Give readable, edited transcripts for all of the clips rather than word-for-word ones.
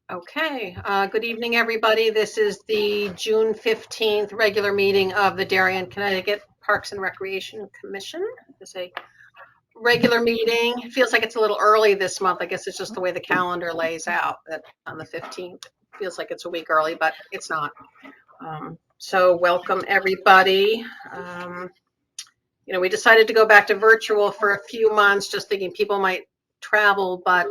Okay, good evening, everybody. This is the June 15th regular meeting of the Darien, Connecticut Parks and Recreation Commission. It's a regular meeting. It feels like it's a little early this month. I guess it's just the way the calendar lays out that on the 15th. Feels like it's a week early, but it's not. So welcome, everybody. We decided to go back to virtual for a few months, just thinking people might travel, but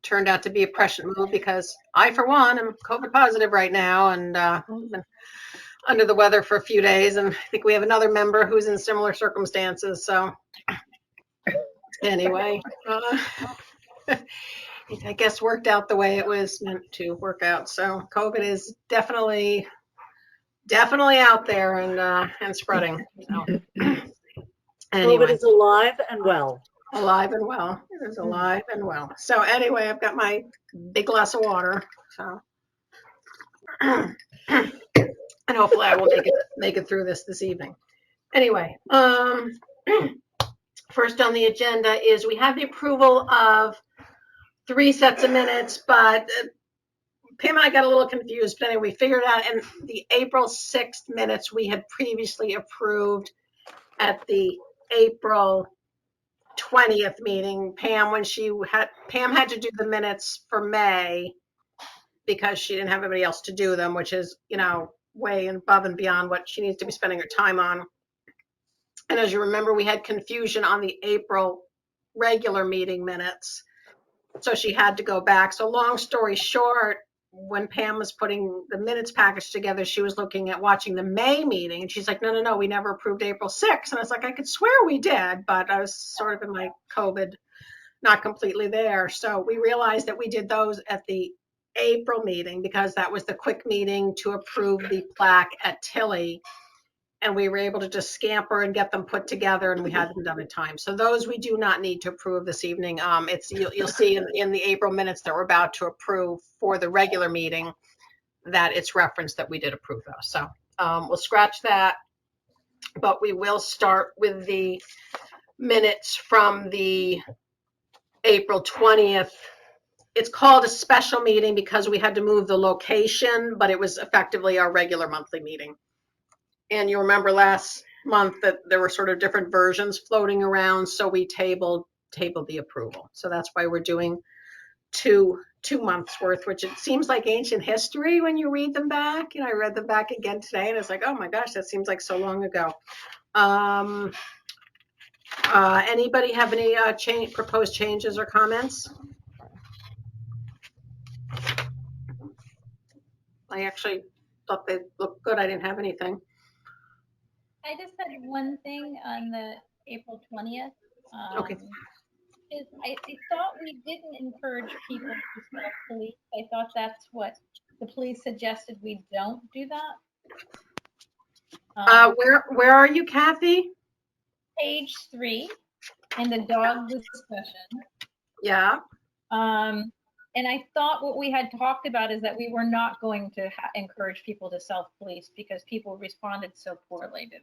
turned out to be a prescient move because I, for one, am COVID positive right now and been under the weather for a few days. And I think we have another member who's in similar circumstances. So anyway, I guess worked out the way it was meant to work out. So COVID is definitely out there and spreading. So anyway. COVID is alive and well. Alive and well. It is alive and well. So anyway, I've got my big glass of water. So and hopefully I will make it through this evening. Anyway, first on the agenda is we have the approval of 3 sets of minutes, but Pam and I got a little confused. But anyway, we figured out in the April 6th minutes we had previously approved at the April 20th meeting. Pam had to do the minutes for May because she didn't have anybody else to do them, which is, way above and beyond what she needs to be spending her time on. And as you remember, we had confusion on the April regular meeting minutes. So she had to go back. So long story short, when Pam was putting the minutes package together, she was looking at watching the May meeting. And she's like, no, we never approved April 6th. And I was like, I could swear we did, but I was sort of in my COVID, not completely there. So we realized that we did those at the April meeting because that was the quick meeting to approve the plaque at Tilly. And we were able to just scamper and get them put together, and we had them done in time. So those we do not need to approve this evening. You'll see in the April minutes that we're about to approve for the regular meeting that it's referenced that we did approve those. So we'll scratch that, but we will start with the minutes from the April 20th. It's called a special meeting because we had to move the location, but it was effectively our regular monthly meeting. And you remember last month that there were sort of different versions floating around, so we tabled the approval. So that's why we're doing two months worth, which it seems like ancient history when you read them back. I read them back again today, and it's like, oh my gosh, that seems like so long ago. Anybody have any proposed changes or comments? I actually thought they looked good. I didn't have anything. I just had one thing on the April 20th. Okay. I thought we didn't encourage people to self-police. I thought that's what the police suggested we don't do that. Where are you, Kathy? Page 3 in the dog discussion. Yeah. And I thought what we had talked about is that we were not going to encourage people to self-police because people responded so poorly to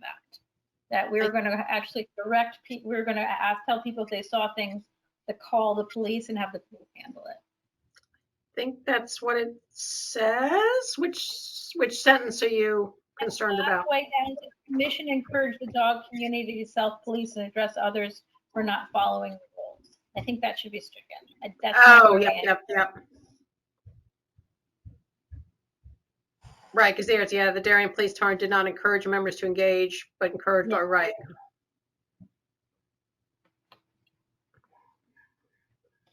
that we were going to actually direct people. We were going to tell people if they saw things to call the police and have the police handle it. I think that's what it says. Which sentence are you concerned about? Way down, the commission encouraged the dog community to self-police and address others for not following the rules. I think that should be stricken. Yep. Right, because the Darien Police Department did not encourage members to engage, but encouraged our right.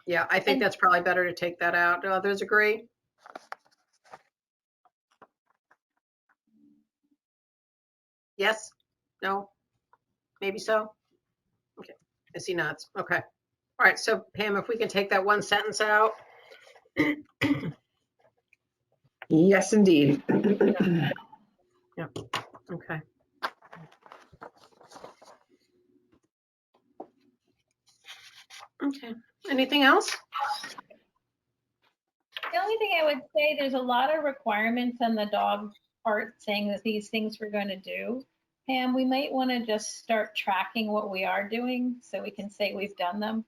Yeah, I think that's probably better to take that out. Do others agree? Yes? No? Maybe so? Okay, I see nods. Okay. All right, so Pam, if we can take that one sentence out. Yes, indeed. Yeah. Okay. Okay. Anything else? The only thing I would say, there's a lot of requirements on the dog part saying that these things we're going to do. Pam, we might want to just start tracking what we are doing so we can say we've done them.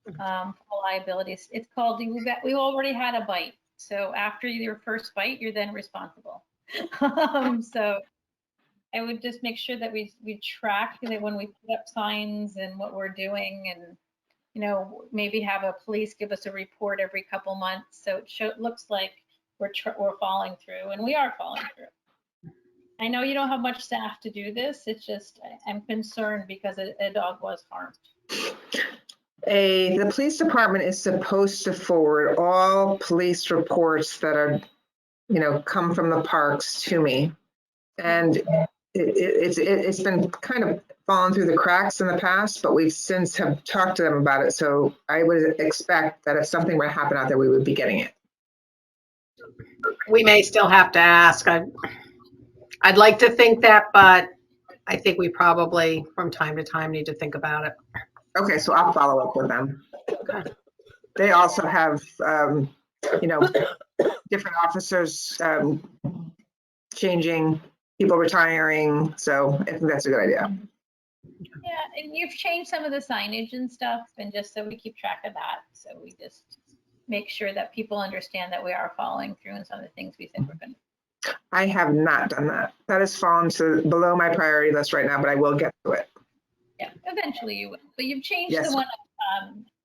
for liabilities. It's called, we already had a bite. So after your first bite, you're then responsible. So I would just make sure that we track that when we put up signs and what we're doing, and maybe have a police give us a report every couple months, so it looks like we're following through, and we are following through. I know you don't have much staff to do this. It's just I'm concerned because a dog was harmed. The police department is supposed to forward all police reports that are, come from the parks to me. And it's been kind of fallen through the cracks in the past, but we've since have talked to them about it. So I would expect that if something were to happen out there, we would be getting it. We may still have to ask. I'd like to think that, but I think we probably from time to time need to think about it. Okay, so I'll follow up with them. Okay. They also have, different officers changing, people retiring. So I think that's a good idea. Yeah, and you've changed some of the signage and stuff, and just so we keep track of that. So we just make sure that people understand that we are following through on some of the things we said we're going to. I have not done that. That has fallen to below my priority list right now, but I will get to it. Yeah, eventually you will. But you've changed Yes. the one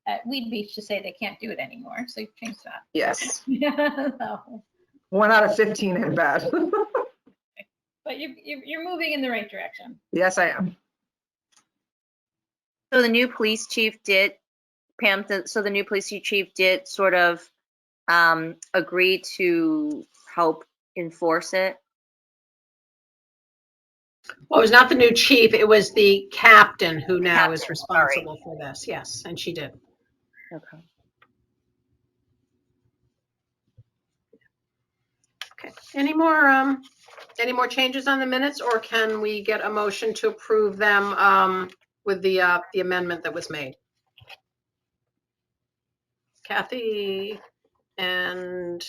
at Weed Beach to say they can't do it anymore. So you've changed that. Yes. So, 1 out of 15 ain't bad. but you're moving in the right direction. Yes, I am. So the new police chief did, Pam, so the new police chief did sort of agree to help enforce it? Well, it was not the new chief. It was the captain who now is Captain, responsible for this. Yes, and she did. Okay. Okay. Any more changes on the minutes, or can we get a motion to approve them with the amendment that was made? Kathy and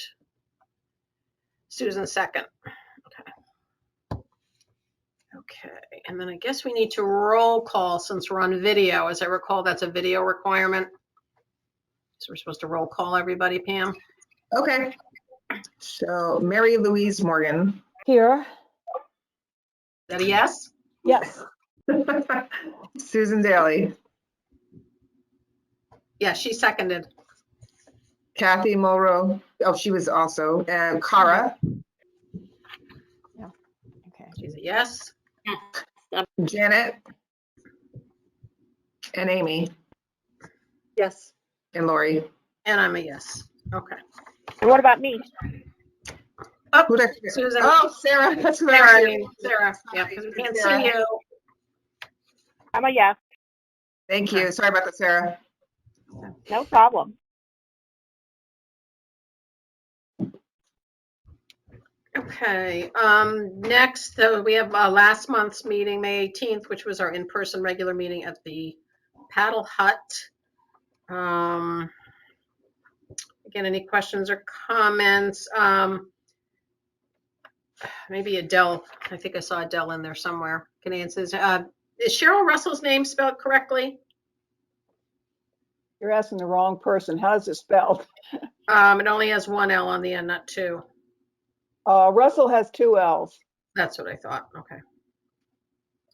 Susan second. Okay, and then I guess we need to roll call since we're on video. As I recall, that's a video requirement. So we're supposed to roll call everybody, Pam? Okay. So Mary Louise Morgan. Here. Is that a yes? Yes. Susan Daly. Yeah, she seconded. Kathy Mulro. Oh, she was also. And Cara. Okay. She's a yes. Janet. And Amy. Yes. And Lori. And I'm a yes. Okay. And what about me? Oh, Who'd I forget? Susan. Oh, Sarah. That's who Sarah, I I mean, Sarah. Yeah, because we can't see you. I'm a yes. Thank you. Sorry about that, Sarah. No problem. Okay, next, we have last month's meeting, May 18th, which was our in-person regular meeting at the Paddle Hut. Again, any questions or comments? Maybe Adele, I think I saw Adele in there somewhere, can answer. Is Cheryl Russell's name spelled correctly? You're asking the wrong person. How's it spelled? It only has one L on the end, not two. Russell has 2 L's. That's what I thought, okay.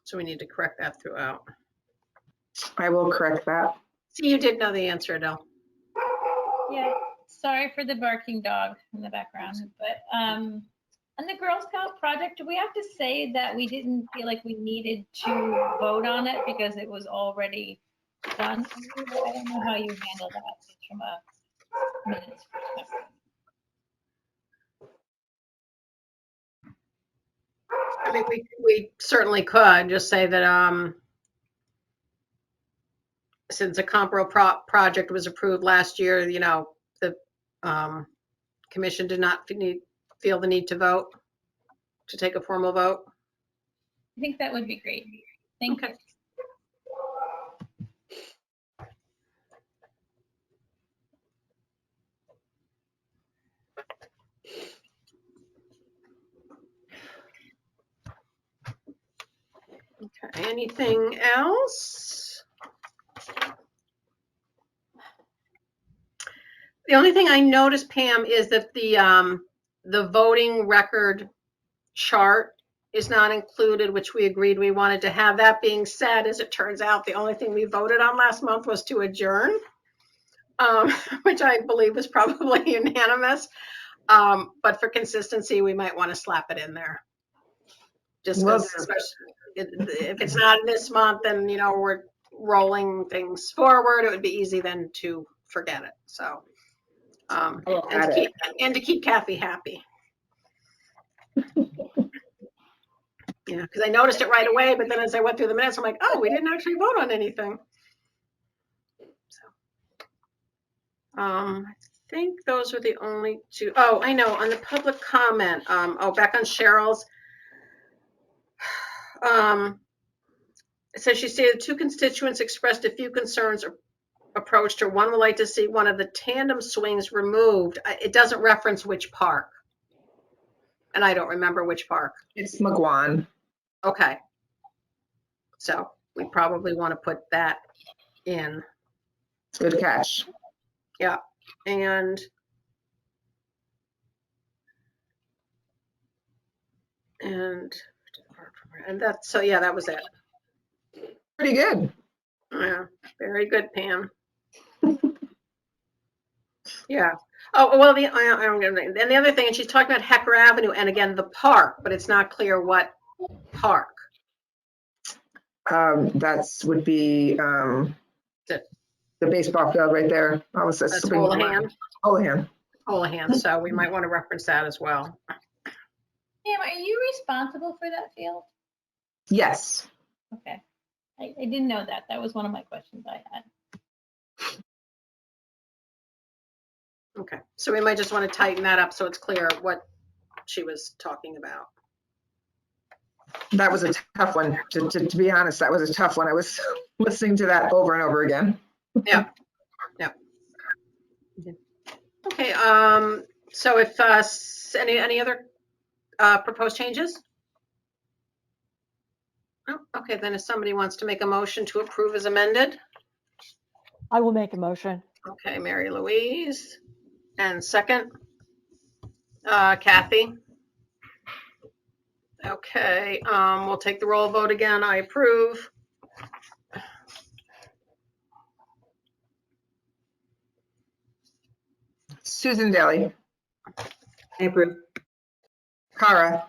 So we need to correct that throughout. I will correct that. See, you did know the answer, Adele. Yeah, sorry for the barking dog in the background, but on the Girl Scout project, do we have to say that we didn't feel like we needed to vote on it because it was already done? I don't know how you handle that from a minutes perspective. I mean, we certainly could just say that since a Compro project was approved last year, the commission did not feel the need to take a formal vote. I think that would be great. Thank you. Okay, anything else? The only thing I noticed, Pam, is that the voting record chart is not included, which we agreed we wanted to have. That being said, as it turns out, the only thing we voted on last month was to adjourn, which I believe was probably unanimous. But for consistency, we might want to slap it in there. Just Well, because, if it's not this month, then, you know, we're rolling things forward. It would be easy then to forget it. So, I'll and add to it. keep Kathy happy. Yeah, because I noticed it right away, but then as I went through the minutes, I'm like, oh, we didn't actually vote on anything. So, I think those were the only two. Oh, I know, on the public comment, back on Cheryl's. It says she stated 2 constituents expressed a few concerns or approached her. One would like to see one of the tandem swings removed. It doesn't reference which park. And I don't remember which park. It's McGuan. Okay. So we probably want to put that in. Good catch. Yeah. And that's, so yeah, that was it. Pretty good. Yeah. Very good, Pam. Yeah. Oh, well, and the other thing, and she's talking about Hecker Avenue and again, the park, but it's not clear what park. Would be the baseball field right there. I was That's Houlihan. Houlihan. So we might want to reference that as well. Pam, are you responsible for that field? Yes. Okay. I didn't know that. That was one of my questions I had. Okay. So we might just want to tighten that up so it's clear what she was talking about. That was a tough one. To be honest, that was a tough one. I was listening to that over and over again. Yeah. Yeah. Okay. So if any other proposed changes? Oh, okay. Then if somebody wants to make a motion to approve as amended. I will make a motion. Okay, Mary Louise. And second, Kathy. Okay, we'll take the roll vote again. I approve. Susan Daly. I approve. Cara.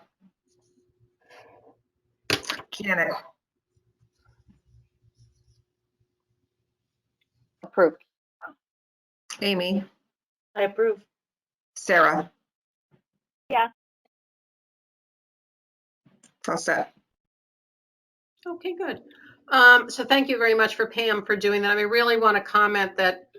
Janet. Approved. Amy. I approve. Sarah. Yeah. All set. Okay, good. So thank you very much for Pam for doing that. I really want to comment that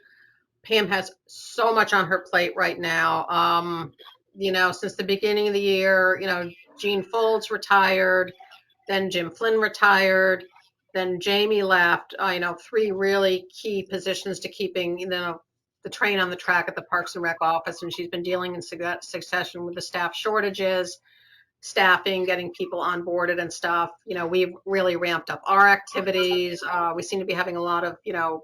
Pam has so much on her plate right now. You know, since the beginning of the year, you know, Gene Folds retired, then Jim Flynn retired, then Jamie left. You know, 3 really key positions to keeping, you know, the train on the track at the Parks and Rec office, and she's been dealing in succession with the staff shortages, staffing, getting people onboarded and stuff. You know, we've really ramped up our activities. We seem to be having a lot of, you know,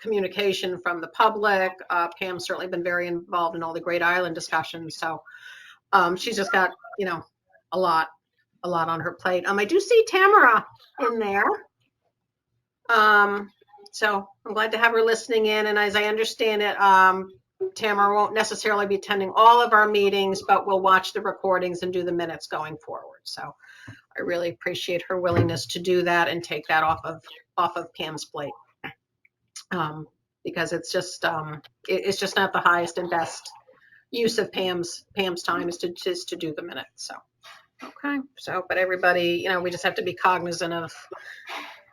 communication from the public. Pam's certainly been very involved in all the Great Island discussions. So she's just got, you know, a lot on her plate. I do see Tamara in there. So I'm glad to have her listening in. And as I understand it, Tamara won't necessarily be attending all of our meetings, but we'll watch the recordings and do the minutes going forward. So I really appreciate her willingness to do that and take that off of Pam's plate. Because it's just not the highest and best use of Pam's time is to do the minutes. So, okay. So, but everybody, you know, we just have to be cognizant of,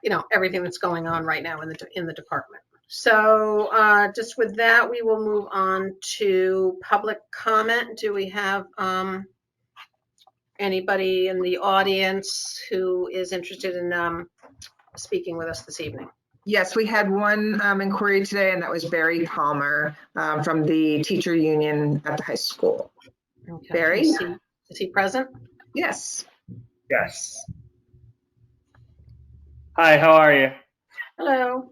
you know, everything that's going on right now in the department. So, just with that, we will move on to public comment. Do we have anybody in the audience who is interested in speaking with us this evening? Yes, we had one inquiry today, and that was Barry Palmer from the teacher union at the high school. Okay. Barry? Is he present? Yes. Yes. Hi, how are you? Hello.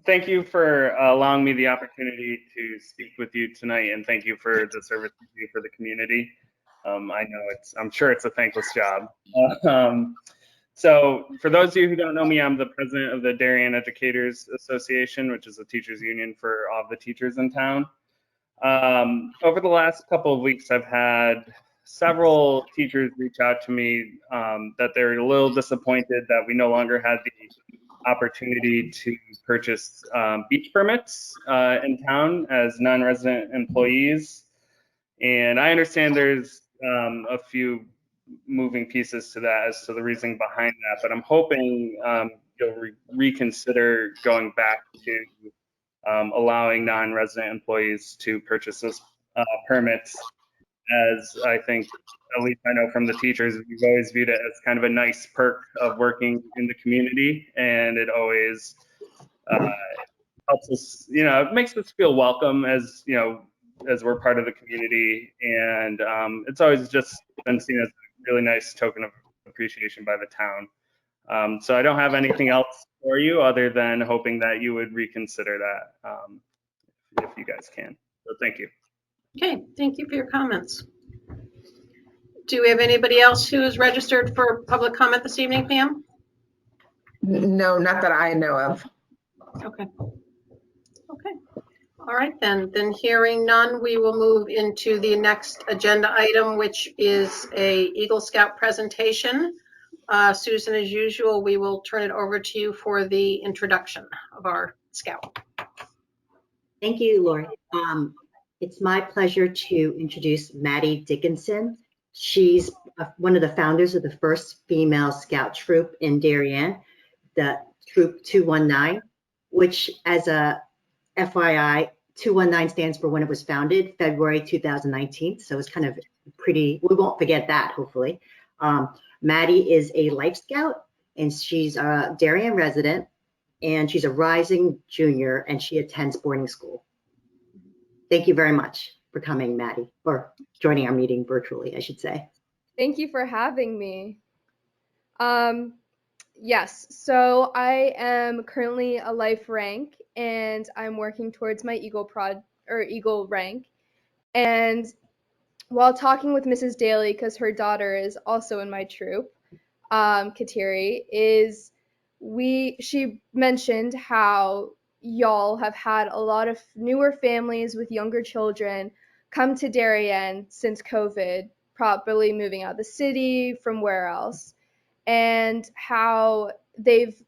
Thank you for allowing me the opportunity to speak with you tonight, and thank you for the service you do for the community. I'm sure it's a thankless job. So for those of you who don't know me, I'm the president of the Darien Educators Association, which is a teachers union for all of the teachers in town. Over the last couple of weeks, I've had several teachers reach out to me that they're a little disappointed that we no longer had the opportunity to purchase beach permits in town as non-resident employees. And I understand there's a few moving pieces to that as to the reasoning behind that, but I'm hoping you'll reconsider going back to allowing non-resident employees to purchase those permits, as I think, at least I know from the teachers, we've always viewed it as kind of a nice perk of working in the community, and it always helps us, it makes us feel welcome as we're part of the community, and it's always just been seen as a really nice token of appreciation by the town. So I don't have anything else for you other than hoping that you would reconsider that if you guys can. So thank you. Okay, thank you for your comments. Do we have anybody else who is registered for public comment this evening, Pam? No, not that I know of. Okay. Okay. All right, then hearing none, we will move into the next agenda item, which is a Eagle Scout presentation. Susan, as usual, we will turn it over to you for the introduction of our scout. Thank you, Lori. It's my pleasure to introduce Maddie Dickinson. She's one of the founders of the first female scout troop in Darien, the Troop 219, which, as a FYI, 219 stands for when it was founded, February 2019. So it's kind of pretty, we won't forget that, hopefully. Maddie is a Life Scout, and she's a Darien resident, and she's a rising junior, and she attends boarding school. Thank you very much for coming, Maddie, or joining our meeting virtually, I should say. Thank you for having me. Yes, so I am currently a life rank, and I'm working towards my Eagle rank. And while talking with Mrs. Daly, because her daughter is also in my troop, Kateri, she mentioned how y'all have had a lot of newer families with younger children come to Darien since COVID, probably moving out of the city from where else, and how they've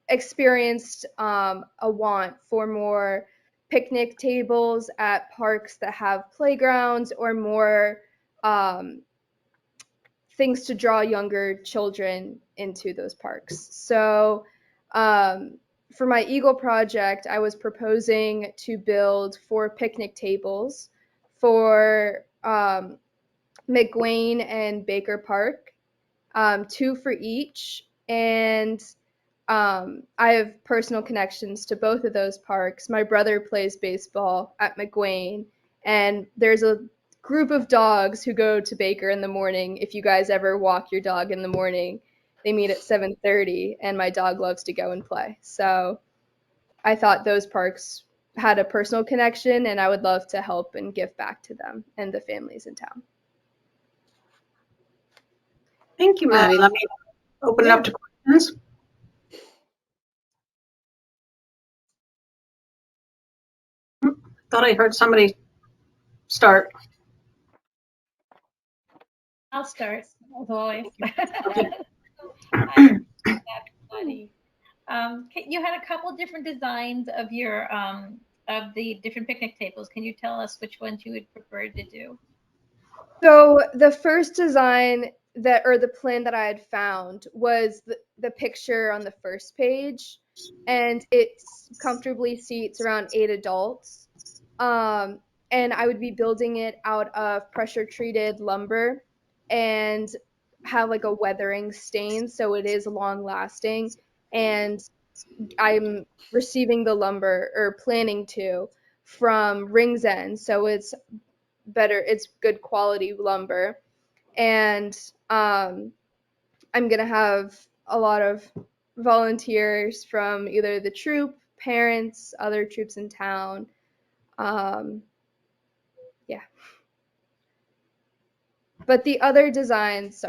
experienced a want for more picnic tables at parks that have playgrounds or more things to draw younger children into those parks. So for my Eagle project, I was proposing to build 4 picnic tables for McGuane and Baker Park, 2 for each. And I have personal connections to both of those parks. My brother plays baseball at McGuane, and there's a group of dogs who go to Baker in the morning. If you guys ever walk your dog in the morning, they meet at 7:30, and my dog loves to go and play. So I thought those parks had a personal connection, and I would love to help and give back to them and the families in town. Thank you, Maddie. Let me open it up to questions. Thought I heard somebody start. I'll start, as always. You had a couple different designs of your of the different picnic tables. Can you tell us which ones you would prefer to do? So the first design the plan that I had found was the picture on the first page, and it comfortably seats around 8 adults. And I would be building it out of pressure treated lumber and have like a weathering stain, so it is long lasting. And I'm receiving the lumber, or planning to, from Rings End, so it's good quality lumber. And I'm gonna have a lot of volunteers from either the troop, parents, other troops in town. Yeah. But the other designs,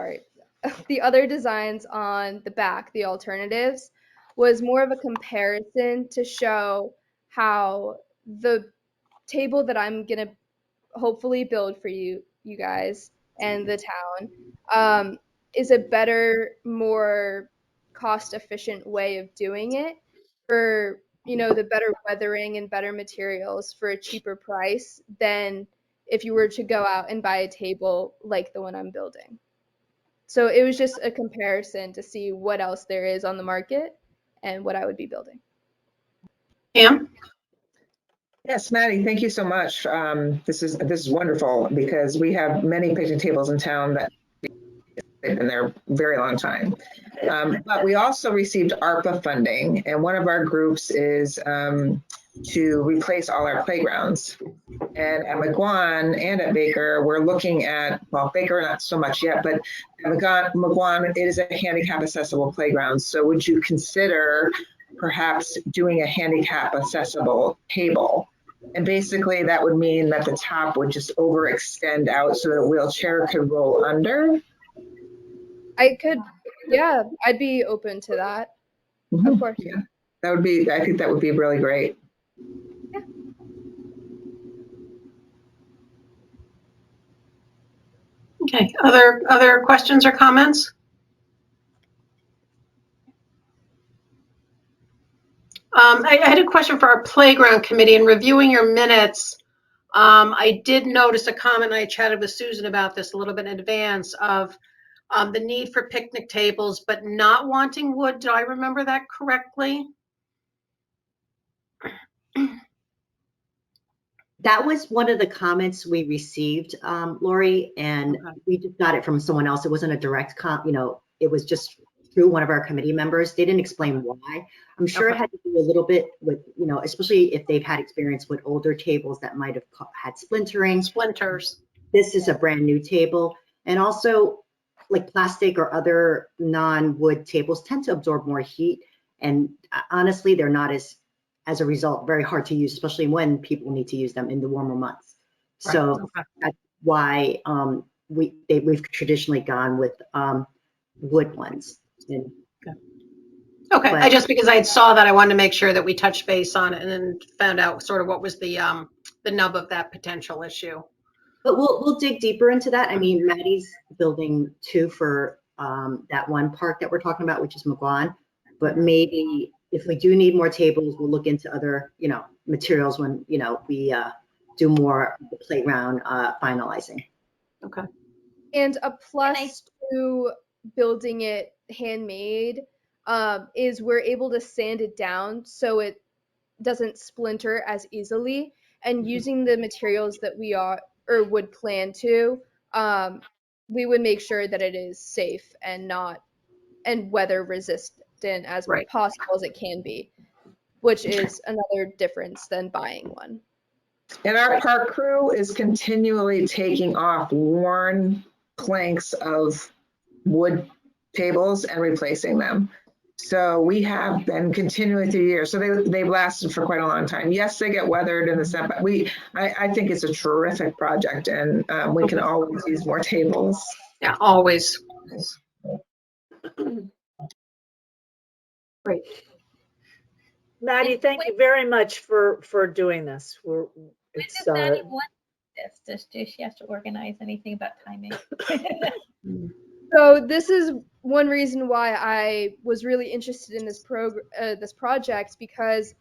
the other designs on the back, the alternatives, was more of a comparison to show how the table that I'm gonna hopefully build for you guys and the town is a better, more cost-efficient way of doing it for, the better weathering and better materials for a cheaper price than if you were to go out and buy a table like the one I'm building. So it was just a comparison to see what else there is on the market and what I would be building. Pam? Yes, Maddie, thank you so much. This is wonderful because we have many picnic tables in town that they've been there a very long time. But we also received ARPA funding, and one of our groups is to replace all our playgrounds. And at McGuan and at Baker, we're looking at, well, Baker not so much yet, but at McGuan, it is a handicap accessible playground. So would you consider perhaps doing a handicap accessible table? And basically that would mean that the top would just overextend out so that a wheelchair could roll under. I could, yeah, I'd be open to that. Of course. Yeah, I think that would be really great. Yeah. Okay, other questions or comments? I had a question for our playground committee. In reviewing your minutes, I did notice a comment, I chatted with Susan about this a little bit in advance, of the need for picnic tables, but not wanting wood. Do I remember that correctly? That was one of the comments we received, Lori, and we just got it from someone else. It wasn't a direct it was just through one of our committee members. They didn't explain why. I'm sure it had to do a little bit with, especially if they've had experience with older tables that might have had splintering. Splinters. This is a brand new table. And also, like plastic or other non-wood tables tend to absorb more heat. And honestly, they're not as a result, very hard to use, especially when people need to use them in the warmer months. Right. So that's why we've traditionally gone with wood ones. Okay, I just, because I saw that, I wanted to make sure that we touched base on it and then found out sort of what was the nub of that potential issue. But we'll dig deeper into that. I mean, Maddie's building 2 for that one park that we're talking about, which is McGuan. But maybe if we do need more tables, we'll look into other, materials when, we do more of the playground finalizing. Okay. And a plus to building it handmade is we're able to sand it down so it doesn't splinter as easily. And using the materials that we would plan to, we would make sure that it is safe and weather resistant as possible as it can be, which is another difference than buying one. And our park crew is continually taking off worn planks of wood tables and replacing them. So we have been continuing through years. So they've lasted for quite a long time. Yes, they get weathered in the sun, but I think it's a terrific project, and we can always use more tables. Yeah, always. Great. Maddie, thank you very much for doing this. It's Maddie want this? Does she have to organize anything about timing? So this is one reason why I was really interested in this project, because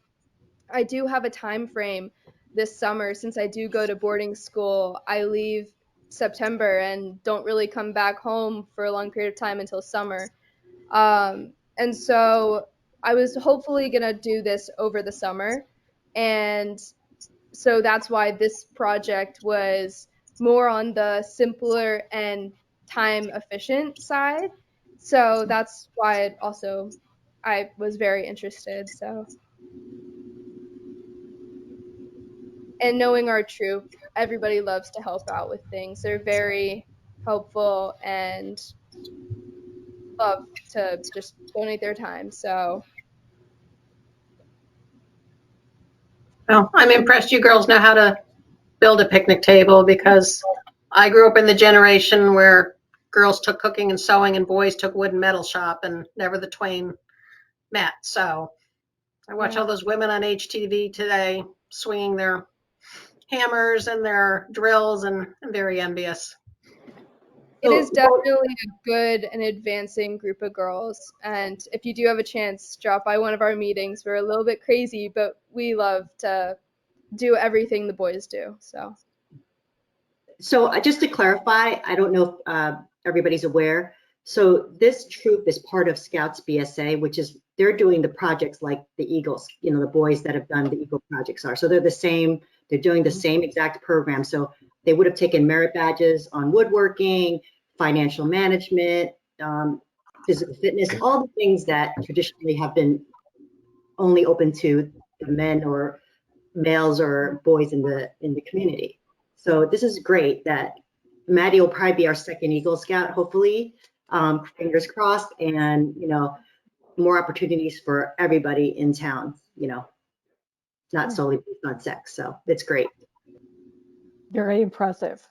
I do have a time frame this summer. Since I do go to boarding school, I leave September and don't really come back home for a long period of time until summer. And so I was hopefully gonna do this over the summer, and so that's why this project was more on the simpler and time efficient side. So that's why I was very interested. So, and knowing our troop, everybody loves to help out with things. They're very helpful and love to just donate their time. So Well, I'm impressed you girls know how to build a picnic table because I grew up in the generation where girls took cooking and sewing and boys took wood and metal shop and never the twain met. So I watch all those women on HTV today swinging their hammers and their drills, and I'm very envious. It is definitely a good and advancing group of girls. And if you do have a chance, drop by one of our meetings. We're a little bit crazy, but we love to do everything the boys do. So just to clarify, I don't know if everybody's aware. So this troop is part of Scouts BSA, which is, they're doing the projects like the Eagles, the boys that have done the Eagle projects are. So they're the same, they're doing the same exact program. So they would have taken merit badges on woodworking, financial management, physical fitness, all the things that traditionally have been only open to the men or males or boys in the community. So this is great that Maddie will probably be our second Eagle Scout, hopefully, fingers crossed, and more opportunities for everybody in town, not solely based on sex. So it's great. Very impressive.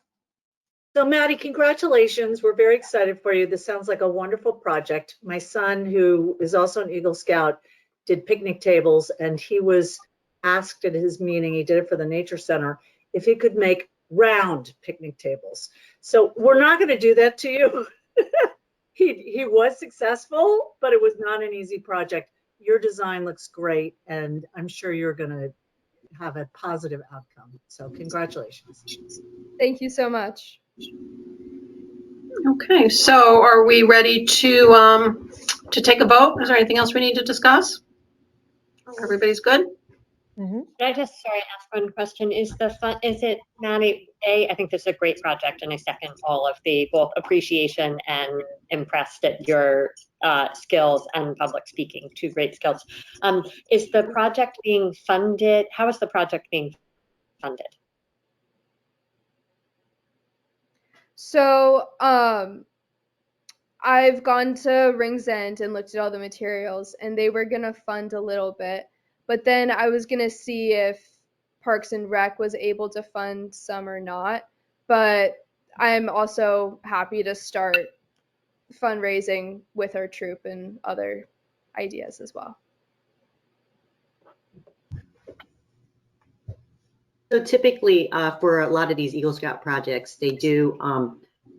So Maddie, congratulations. We're very excited for you. This sounds like a wonderful project. My son, who is also an Eagle Scout, did picnic tables, and he was asked at his meeting, he did it for the Nature Center, if he could make round picnic tables. So we're not going to do that to you. He was successful, but it was not an easy project. Your design looks great, and I'm sure you're going to have a positive outcome. So congratulations. Thank you so much. Okay, so are we ready to take a vote? Is there anything else we need to discuss? Everybody's good? Mhm. Can I just, sorry, ask one question? Is it, Maddie, I think this is a great project, and I second all of the both appreciation and impressed at your skills and public speaking, two great skills. Is the project being funded? How is the project being funded? So, I've gone to Rings End and looked at all the materials, and they were gonna fund a little bit, but then I was gonna see if Parks and Rec was able to fund some or not. But I'm also happy to start fundraising with our troop and other ideas as well. So typically, for a lot of these Eagle Scout projects, they do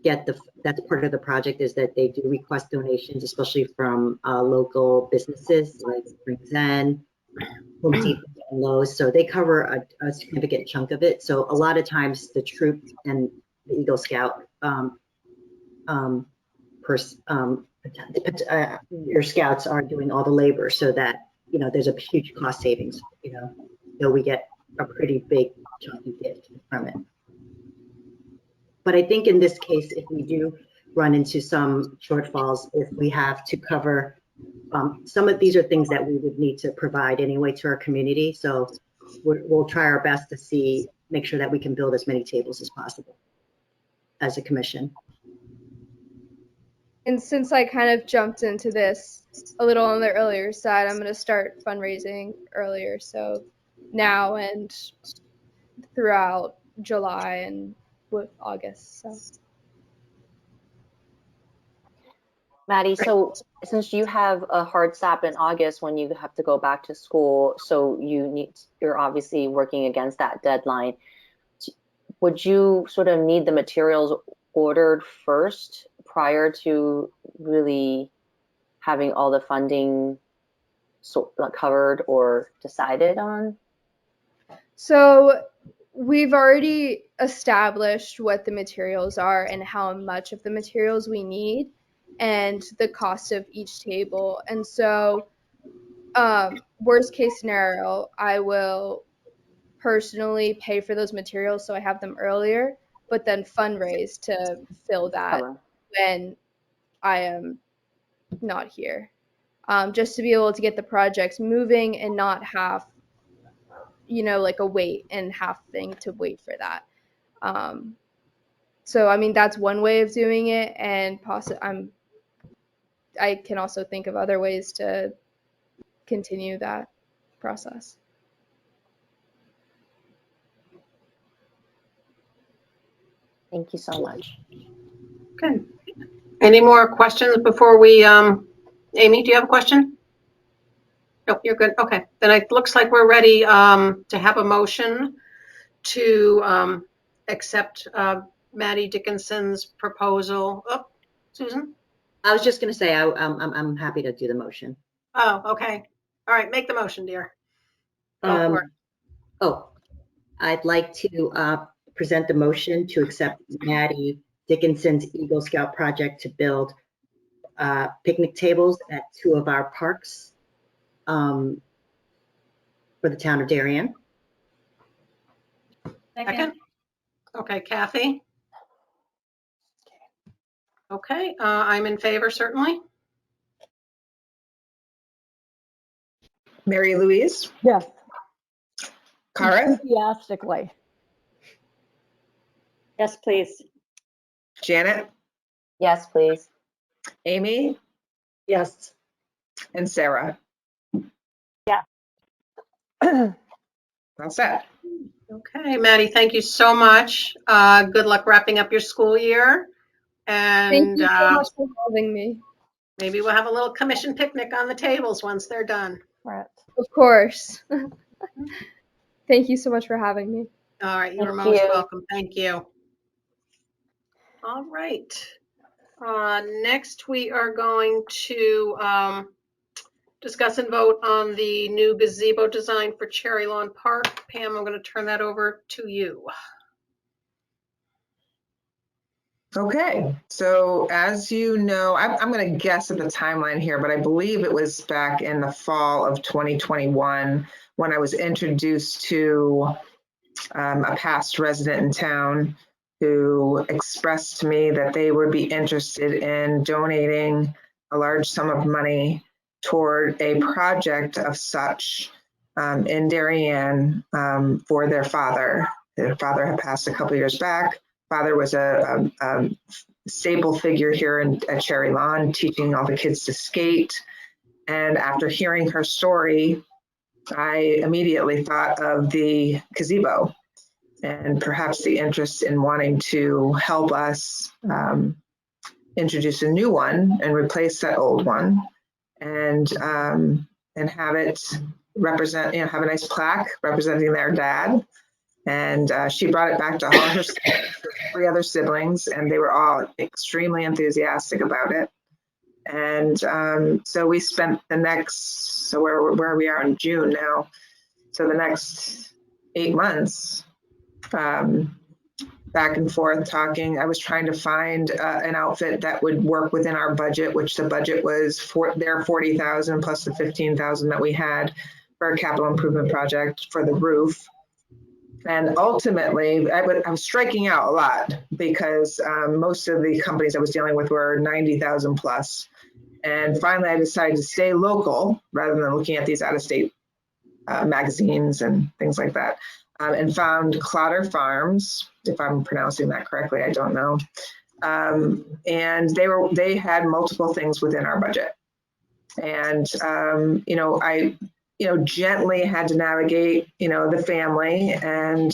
get that's part of the project, is that they do request donations, especially from local businesses like Rings End, Home Depot, and Lowe's. So they cover a significant chunk of it. So a lot of times the troop and the Eagle Scout your scouts are doing all the labor, so that there's a huge cost savings. So we get a pretty big chunky gift from it. But I think in this case, if we do run into some shortfalls, if we have to cover some of these are things that we would need to provide anyway to our community. So we'll try our best to make sure that we can build as many tables as possible as a commission. And since I kind of jumped into this a little on the earlier side, I'm going to start fundraising earlier. So now and throughout July and with August. So. Maddie, so since you have a hard stop in August when you have to go back to school, so you're obviously working against that deadline. Would you sort of need the materials ordered first prior to really having all the funding covered or decided on? So we've already established what the materials are and how much of the materials we need and the cost of each table. And so worst case scenario, I will personally pay for those materials so I have them earlier, but then fundraise to fill that when I am not here. Just to be able to get the projects moving and not have like a wait and having to wait for that. So I mean that's one way of doing it, and I can also think of other ways to continue that process. Thank you so much. Okay. Any more questions before we, Amy, do you have a question? Nope, you're good. Okay, then it looks like we're ready to have a motion to accept Maddie Dickinson's proposal. Oh, Susan? I was just going to say, I'm happy to do the motion. Oh, okay. All right, make the motion, dear. Go for it. I'd like to present the motion to accept Maddie Dickinson's Eagle Scout project to build picnic tables at 2 of our parks for the town of Darien. Second? Okay, Kathy? Okay, I'm in favor, certainly. Mary Louise, Yes. Cara, Enthusiastically. Yes, please. Janet, Yes, please. Amy, Yes. and Sarah. Yeah. All set. Okay, Maddie, thank you so much. Good luck wrapping up your school year. Thank And you so much for having me. maybe we'll have a little commission picnic on the tables once they're done. Right. Of course. Thank you so much for having me. All right, you're Thank most you. welcome. Thank you. All right. Next, we are going to discuss and vote on the new gazebo design for Cherry Lawn Park. Pam, I'm going to turn that over to you. Okay, so as you know, I'm going to guess at the timeline here, but I believe it was back in the fall of 2021 when I was introduced to a past resident in town who expressed to me that they would be interested in donating a large sum of money toward a project of such in Darien for their father. Their father had passed a couple years back. Father was a staple figure here at Cherry Lawn, teaching all the kids to skate. And after hearing her story, I immediately thought of the gazebo and perhaps the interest in wanting to help us introduce a new one and replace that old one, and have it represent, have a nice plaque representing their dad. And she brought it back to all her 3 other siblings, and they were all extremely enthusiastic about it. And so we spent the next, so where we are in June now, so the next 8 months back and forth talking. I was trying to find an outfit that would work within our budget, which the budget was for their 40,000 plus the 15,000 that we had for a capital improvement project for the roof. And ultimately, I was striking out a lot because most of the companies I was dealing with were 90,000 plus. And finally, I decided to stay local rather than looking at these out-of-state magazines and things like that, and found Clotter Farms, if I'm pronouncing that correctly, I don't know. And they had multiple things within our budget. And, I gently had to navigate, the family and,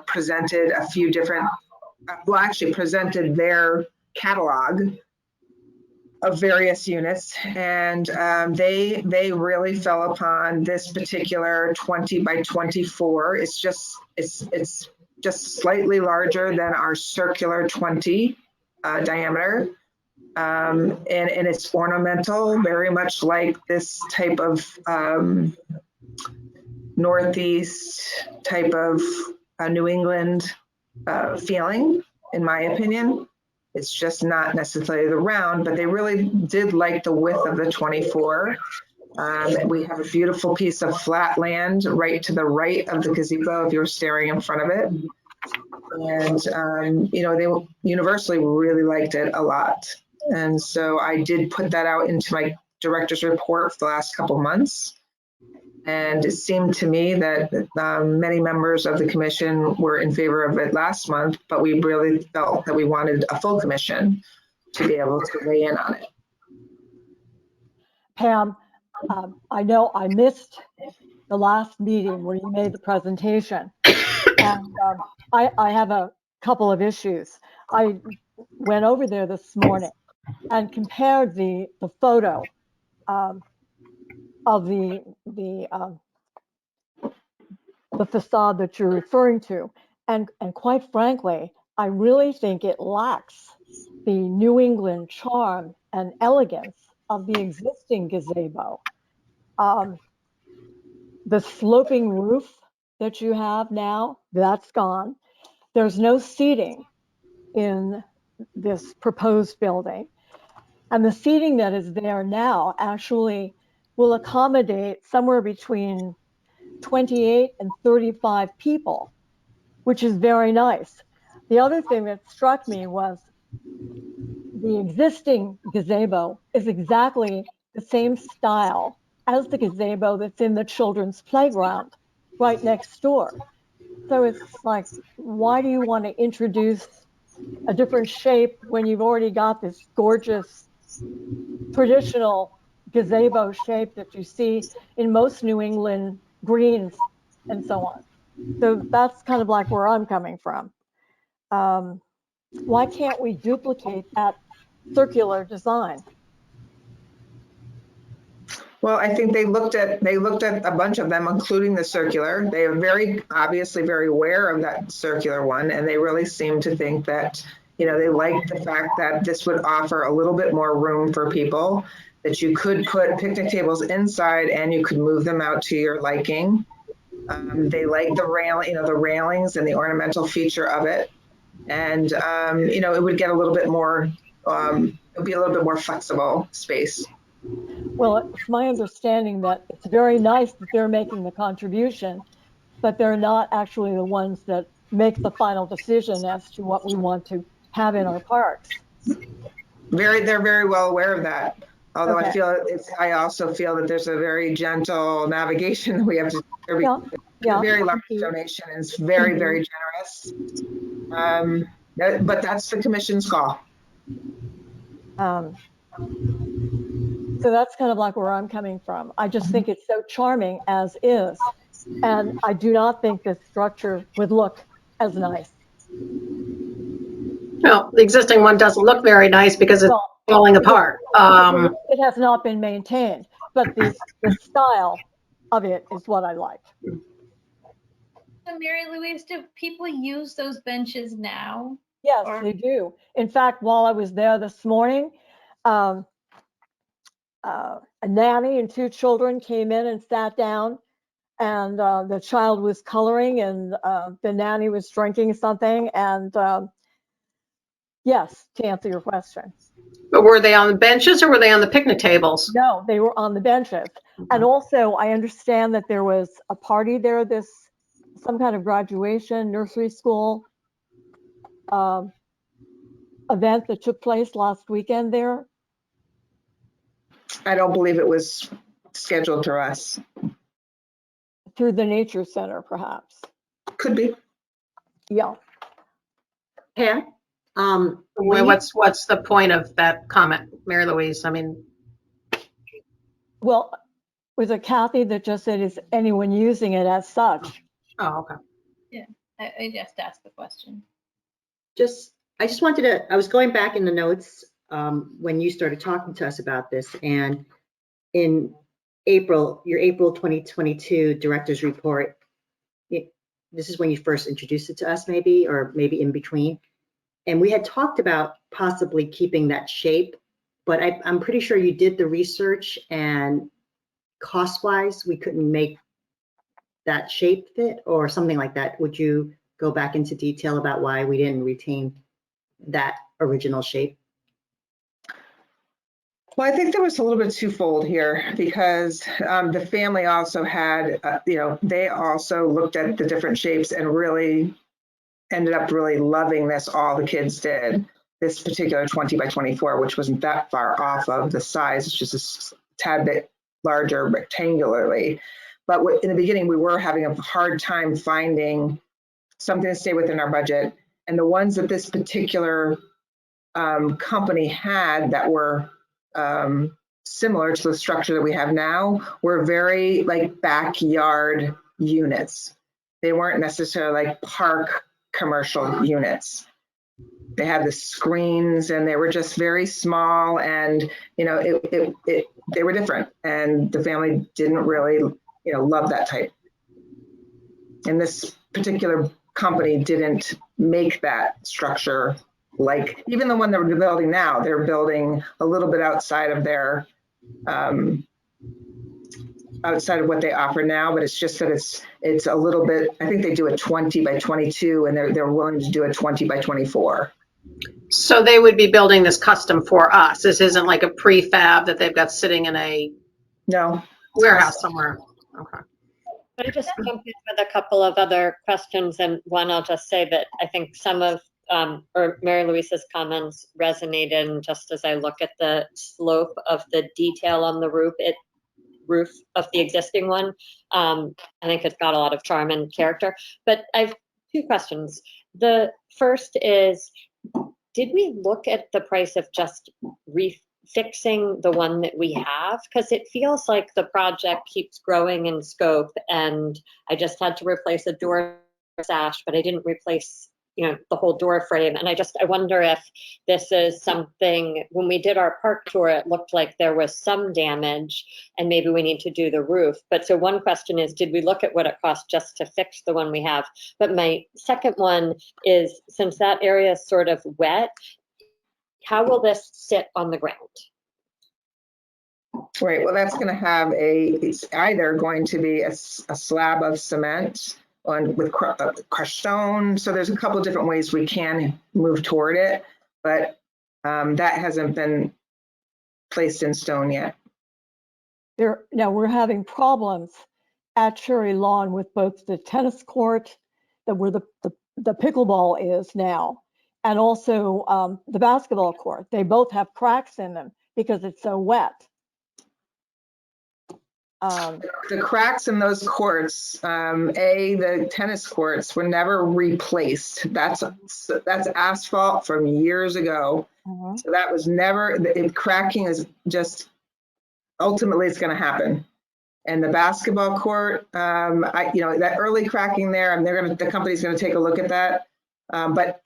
presented a few different, presented their catalog of various units. And they really fell upon this particular 20 by 24. It's just slightly larger than our circular 20 diameter. And it's ornamental, very much like this type of Northeast type of New England feeling, in my opinion. It's just not necessarily the round, but they really did like the width of the 24. We have a beautiful piece of flat land right to the right of the gazebo if you're staring in front of it. And, they universally really liked it a lot. And so I did put that out into my director's report for the last couple of months. And it seemed to me that many members of the commission were in favor of it last month, but we really felt that we wanted a full commission to be able to weigh in on it. Pam, I know I missed the last meeting where you made the presentation. And I have a couple of issues. I went over there this morning and compared the photo of the facade that you're referring to, and quite frankly, I really think it lacks the New England charm and elegance of the existing gazebo. The sloping roof that you have now, that's gone. There's no seating in this proposed building. And the seating that is there now actually will accommodate somewhere between 28 and 35 people, which is very nice. The other thing that struck me was the existing gazebo is exactly the same style as the gazebo that's in the children's playground right next door. So it's like, why do you want to introduce a different shape when you've already got this gorgeous traditional gazebo shape that you see in most New England greens and so on? So that's kind of like where I'm coming from. Why can't we duplicate that circular design? Well, I think they looked at a bunch of them, including the circular. They are very obviously very aware of that circular one, and they really seem to think that, you know, they like the fact that this would offer a little bit more room for people, that you could put picnic tables inside and you could move them out to your liking. They like the railings and the ornamental feature of it, and you know, it would get a little bit more. It would be a little bit more flexible space. Well, it's my understanding that it's very nice that they're making the contribution, but they're not actually the ones that make the final decision as to what we want to have in our parks. They're very well aware of that. Although Okay. I also feel that there's a very gentle navigation. We have to, Yeah. very large donation, and it's very, very generous. But that's the commission's call. So that's kind of like where I'm coming from. I just think it's so charming as is. And I do not think this structure would look as nice. No, the existing one doesn't look very nice because it's falling apart. It has not been maintained, but the style of it is what I like. So Mary Louise, do people use those benches now? Yes, they do. In fact, while I was there this morning, a nanny and 2 children came in and sat down, and the child was coloring and the nanny was drinking something. And yes, to answer your question. But were they on the benches or were they on the picnic tables? No, they were on the benches. And also, I understand that there was a party there, some kind of graduation, nursery school event that took place last weekend there. I don't believe it was scheduled through us. Through the nature center, perhaps. Could be. Yeah. Pam, What's the point of that comment, Mary Louise? I mean, well, was it Kathy that just said, is anyone using it as such? oh, okay. Yeah, I just asked the question. I just wanted to, I was going back in the notes when you started talking to us about this, and in April, your April 2022 director's report, this is when you first introduced it to us, maybe, or maybe in between. And we had talked about possibly keeping that shape, but I'm pretty sure you did the research, and cost-wise, we couldn't make that shape fit or something like that. Would you go back into detail about why we didn't retain that original shape? Well, I think there was a little bit twofold here, because the family also had, they also looked at the different shapes and really ended up really loving this. All the kids did. This particular 20 by 24, which wasn't that far off of the size, it's just a tad bit larger rectangularly. But in the beginning, we were having a hard time finding something to stay within our budget. And the ones that this particular company had that were similar to the structure that we have now were very like backyard units. They weren't necessarily like park commercial units. They had the screens and they were just very small, and they were different, and the family didn't really love that type. And this particular company didn't make that structure. Like even the one that we're building now, they're building a little bit outside of their outside of what they offer now, but it's just that it's a little bit, I think they do a 20 by 22 and they're willing to do a 20 by 24. So they would be building this custom for us. This isn't like a prefab that they've got sitting in a warehouse somewhere. Okay. Can I just jump in with a couple of other questions? And one, I'll just say that I think some of, or Mary Louise's comments resonated. And just as I look at the slope of the detail on the roof of the existing one, I think it's got a lot of charm and character. But I have two questions. The first is, did we look at the price of just fixing the one that we have? Because it feels like the project keeps growing in scope, and I just had to replace a door sash, but I didn't replace the whole door frame. And I wonder if this is something, when we did our park tour, it looked like there was some damage and maybe we need to do the roof. But so one question is, did we look at what it costs just to fix the one we have? But my second one is, since that area is sort of wet, how will this sit on the ground? Right, well, that's going to have it's either going to be a slab of cement with crushed stone. So there's a couple of different ways we can move toward it, but that hasn't been placed in stone yet. Now we're having problems at Cherry Lawn with both the tennis court, where the pickleball is now, and also the basketball court. They both have cracks in them because it's so wet. The cracks in those courts, the tennis courts were never replaced. That's asphalt from years ago. Mm-hmm. So that was never, cracking is just, ultimately it's going to happen. And the basketball court, that early cracking there, the company's going to take a look at that. But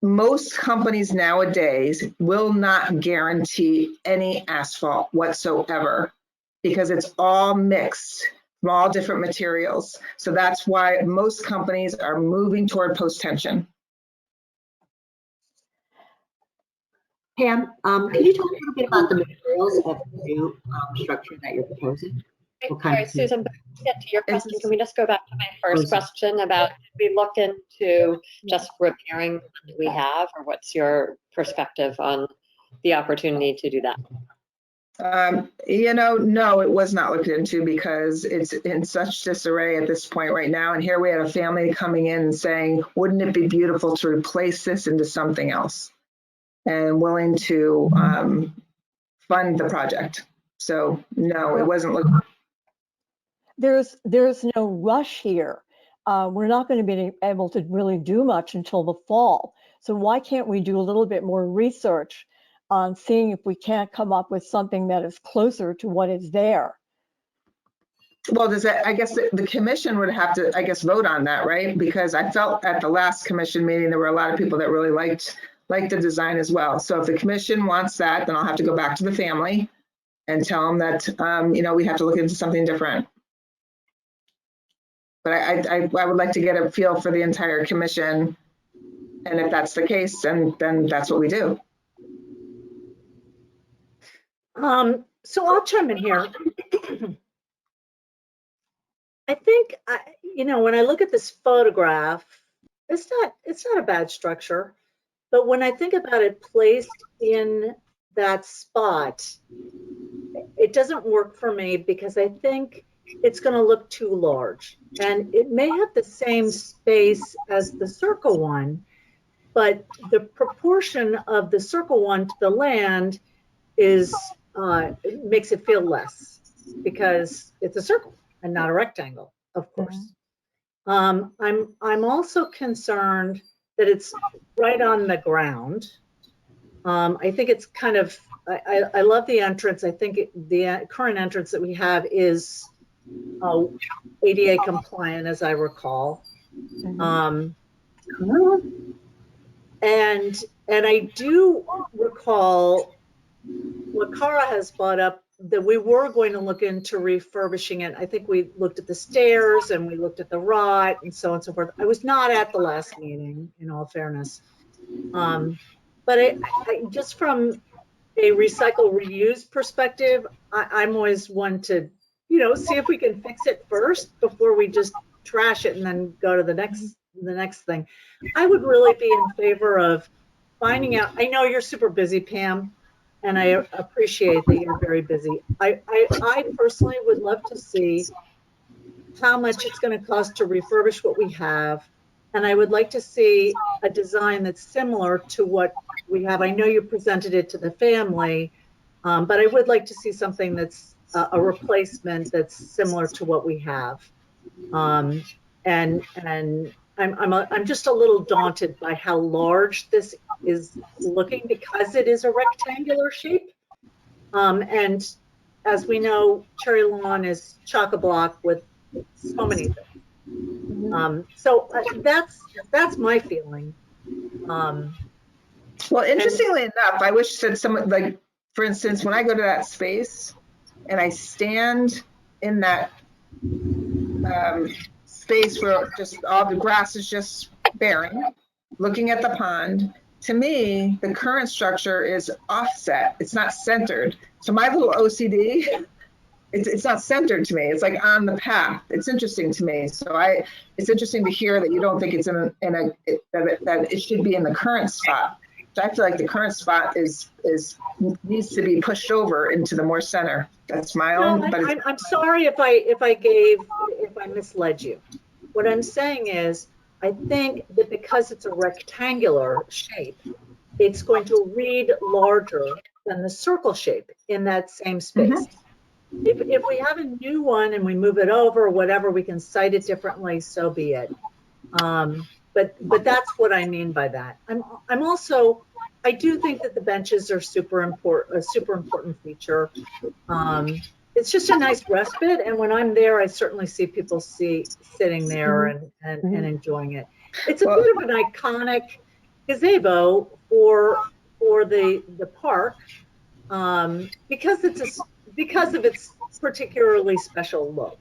most companies nowadays will not guarantee any asphalt whatsoever, because it's all mixed from all different materials. So that's why most companies are moving toward post-tension. Pam, can you talk a little bit about the materials of the new structure that you're proposing? Sorry, Susan, but to get to your question, can we just go back to my first question about, did we look into just repairing what we have, or what's your perspective on the opportunity to do that? No, it was not looked into because it's in such disarray at this point right now. And here we had a family coming in and saying, wouldn't it be beautiful to replace this into something else? And willing to fund the project. So no, it wasn't looked. There's no rush here. We're not going to be able to really do much until the fall. So why can't we do a little bit more research on seeing if we can't come up with something that is closer to what is there? Well, I guess the commission would have to, vote on that, right? Because I felt at the last commission meeting, there were a lot of people that really liked the design as well. So if the commission wants that, then I'll have to go back to the family and tell them that, we have to look into something different. But I would like to get a feel for the entire commission. And if that's the case, then that's what we do. So I'll chime in here. I think, when I look at this photograph, it's not a bad structure, but when I think about it placed in that spot, it doesn't work for me because I think it's going to look too large, and it may have the same space as the circle one, but the proportion of the circle one to the land is makes it feel less because it's a circle and not a rectangle, of course. I'm also concerned that it's right on the ground. I think it's kind of, I love the entrance. I think the current entrance that we have is ADA compliant, as I recall. And I do recall what Cara has brought up, that we were going to look into refurbishing it. I think we looked at the stairs and we looked at the rot and so on and so forth. I was not at the last meeting, in all fairness. But I just from a recycle reuse perspective, I'm always one to, see if we can fix it first before we just trash it and then go to the next thing. I would really be in favor of finding out. I know you're super busy, Pam, and I appreciate that you're very busy. I personally would love to see how much it's going to cost to refurbish what we have. And I would like to see a design that's similar to what we have. I know you presented it to the family, but I would like to see something that's a replacement that's similar to what we have. And I'm just a little daunted by how large this is looking, because it is a rectangular shape. And as we know, Cherry Lawn is chock-a-block with so many things. So that's my feeling. Well, interestingly enough, I wish that someone, like, for instance, when I go to that space and I stand in that space where just all the grass is just barren, looking at the pond, to me, the current structure is offset. It's not centered. So my little OCD, it's not centered to me. It's like on the path. It's interesting to me. So it's interesting to hear that you don't think it's that it should be in the current spot. So I feel like the current spot needs to be pushed over into the more center. That's my own. No, But I'm sorry if I misled you. What I'm saying is, I think that because it's a rectangular shape, it's going to read larger than the circle shape in that same space. If we have a new one and we move it over or whatever, we can cite it differently, so be it. But that's what I mean by that. I'm also, I do think that the benches are a super important feature. It's just a nice respite, and when I'm there, I certainly see people sitting there and enjoying it. It's a bit of an iconic gazebo for the park, because of its particularly special look,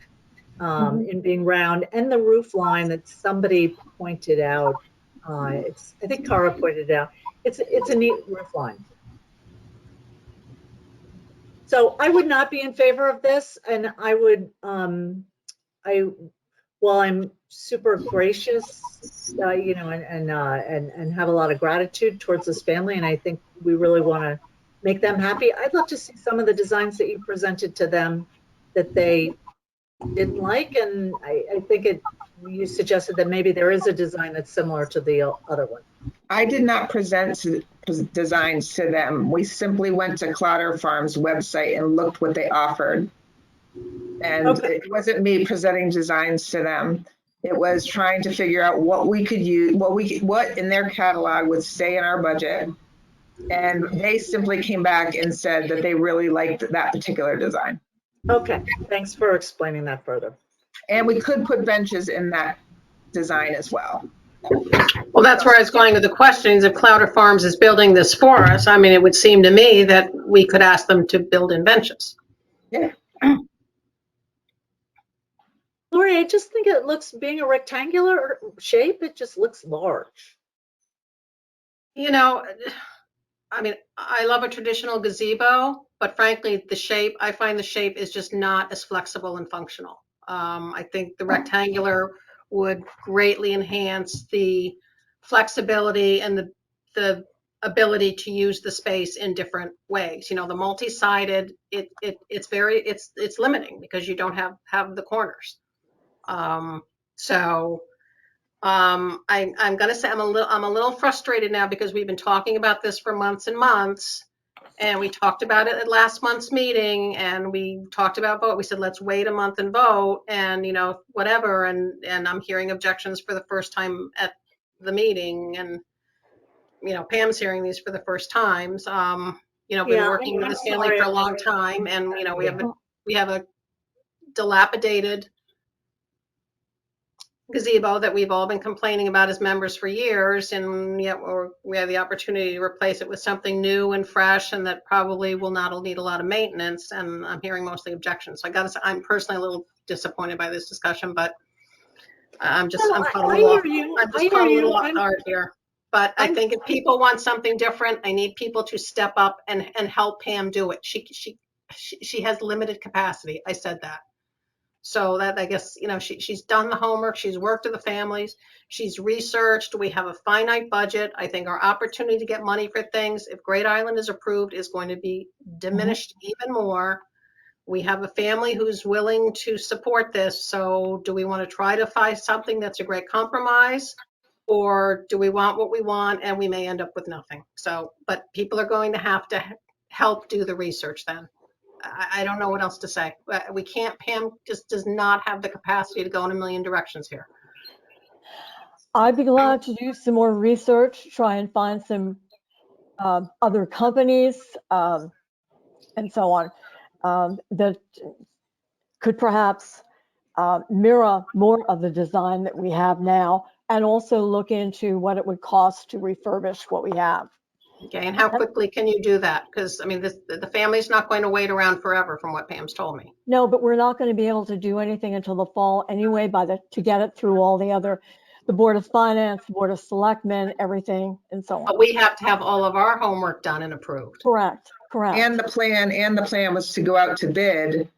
in being round, and the roof line that somebody pointed out. I think Cara pointed out. It's a neat roof line. So I would not be in favor of this, and I would, while I'm super gracious, and have a lot of gratitude towards this family, and I think we really want to make them happy, I'd love to see some of the designs that you presented to them that they didn't like, and I think you suggested that maybe there is a design that's similar to the other one. I did not present designs to them. We simply went to Clotter Farms website and looked what they offered. And It wasn't me presenting designs to them. It was trying to figure out what we could use, what in their catalog would stay in our budget. And they simply came back and said that they really liked that particular design. Okay, thanks for explaining that further. And we could put benches in that design as well. Well, that's where I was going with the questions. If Clouder Farms is building this for us, I mean, it would seem to me that we could ask them to build in benches. Yeah. Lori, I just think it looks, being a rectangular shape, it just looks large. You know, I mean, I love a traditional gazebo, but frankly, I find the shape is just not as flexible and functional. I think the rectangular would greatly enhance the flexibility and the ability to use the space in different ways. You know, the multi-sided, it's limiting because you don't have the corners. I'm going to say I'm a little frustrated now because we've been talking about this for months and months, and we talked about it at last month's meeting, and we talked about vote. We said, let's wait a month and vote, and, whatever. And I'm hearing objections for the first time at the meeting, and, Pam's hearing these for the first times. Been working with this family for a long time, and, we have a dilapidated gazebo that we've all been complaining about as members for years, and yet we have the opportunity to replace it with something new and fresh and that probably will not need a lot of maintenance, and I'm hearing mostly objections. So I gotta say, I'm personally a little disappointed by this discussion, but I'm caught a little off guard here. But I think if people want something different, I need people to step up and help Pam do it. She has limited capacity. I said that. So that, I guess, she's done the homework. She's worked with the families. She's researched. We have a finite budget. I think our opportunity to get money for things, if Great Island is approved, is going to be diminished even more. We have a family who's willing to support this. So do we want to try to find something that's a great compromise? Or do we want what we want and we may end up with nothing? So, but people are going to have to help do the research then. I don't know what else to say. We can't, Pam just does not have the capacity to go in a million directions here. I'd be glad to do some more research, try and find some other companies and so on that could perhaps mirror more of the design that we have now, and also look into what it would cost to refurbish what we have. Okay, and how quickly can you do that? Because I mean, the family's not going to wait around forever, from what Pam's told me. No, but we're not going to be able to do anything until the fall anyway, to get it through all the Board of Finance, the Board of Selectmen, everything, and so on. But we have to have all of our homework done and approved. Correct. And the plan was to go out to bid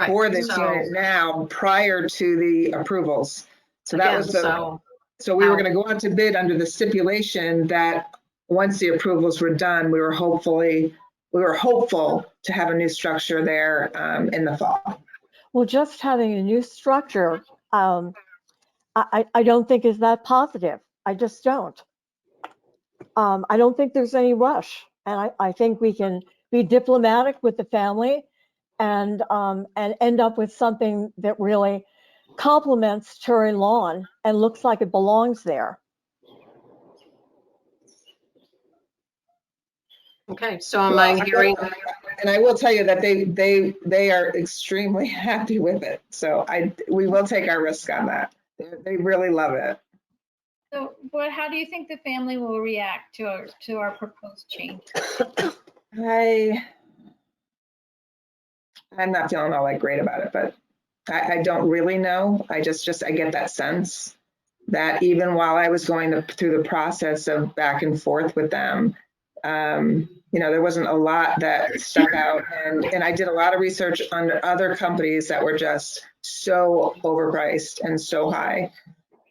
for this unit now prior to the approvals. So that was so we were going to go out to bid under the stipulation that once the approvals were done, we were hopeful to have a new structure there in the fall. Well, just having a new structure, I don't think is that positive. I just don't. I don't think there's any rush, and I think we can be diplomatic with the family and end up with something that really complements Cherry Lawn and looks like it belongs there. Okay, so am I hearing? And I will tell you that they are extremely happy with it. So we will take our risk on that. They really love it. So, but how do you think the family will react to our proposed change? I'm not feeling all that great about it, but I don't really know. I get that sense that even while I was going through the process of back and forth with them, there wasn't a lot that stuck out, and I did a lot of research on other companies that were just so overpriced and so high.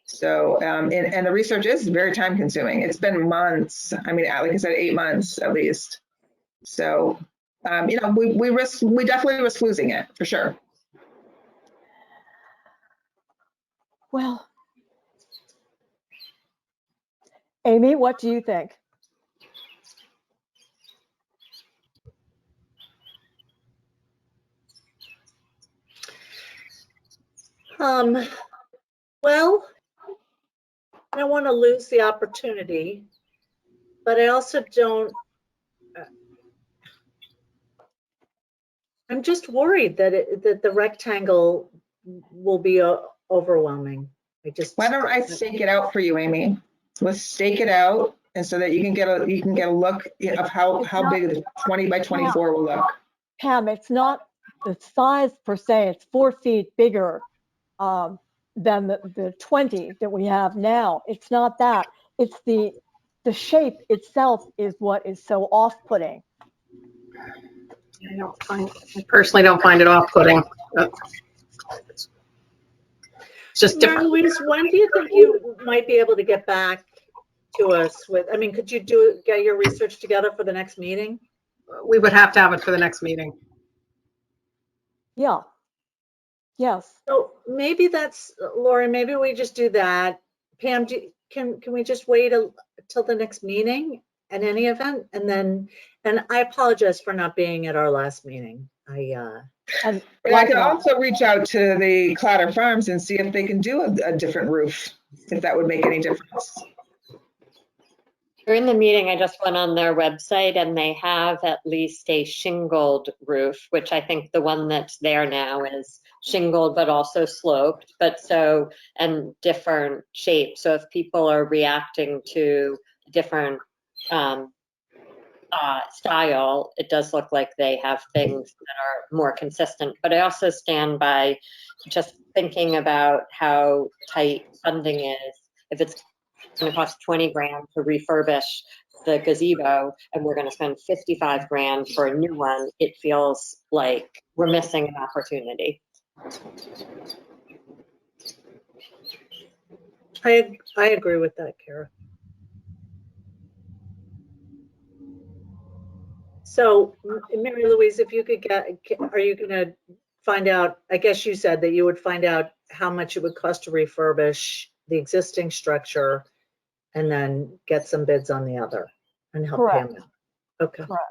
So, and the research is very time consuming. It's been months. I mean, like I said, 8 months at least. So, we definitely risk losing it for sure. Well, Amy, what do you think? Well, I don't want to lose the opportunity, but I also don't. I'm just worried that the rectangle will be overwhelming. Why don't I stake it out for you, Amy? Let's stake it out, and so that you can get a look of how big the 20 by 24 will look. Pam, it's not the size per se. It's 4 feet bigger than the 20 that we have now. It's not that. It's the shape itself is what is so off-putting. I personally don't find it off-putting. It's just different. Louise, when do you think you might be able to get back to us with? I mean, could you get your research together for the next meeting? We would have to have it for the next meeting. Yeah. Yes. So maybe that's, Lori, maybe we just do that. Pam, can we just wait till the next meeting in any event? And I apologize for not being at our last meeting. And I can also reach out to the Clotter Farms and see if they can do a different roof, if that would make any difference. During the meeting, I just went on their website and they have at least a shingled roof, which I think the one that's there now is shingled but also sloped, and different shapes. So if people are reacting to different style, it does look like they have things that are more consistent. But I also stand by just thinking about how tight funding is. If it's going to cost 20 grand to refurbish the gazebo and we're going to spend 55 grand for a new one, it feels like we're missing an opportunity. I agree with that, Kara. So, Mary Louise, if you could are you going to find out, I guess you said that you would find out how much it would cost to refurbish the existing structure and then get some bids on the other and help Correct. Pam out. Okay. Correct.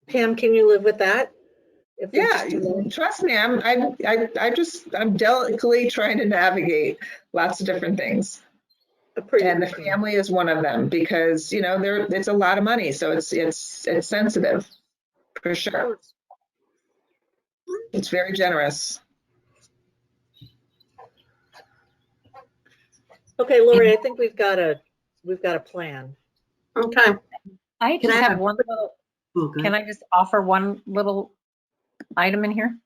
Pam, can you live with that? If we Yeah, just do that? trust me, I'm delicately trying to navigate lots of different things. And the family is one of them because, you know, it's a lot of money. So it's sensitive for sure. It's very generous. Okay, Lori, I think we've got a plan. Okay. I just have one little, can I just offer one little item in here?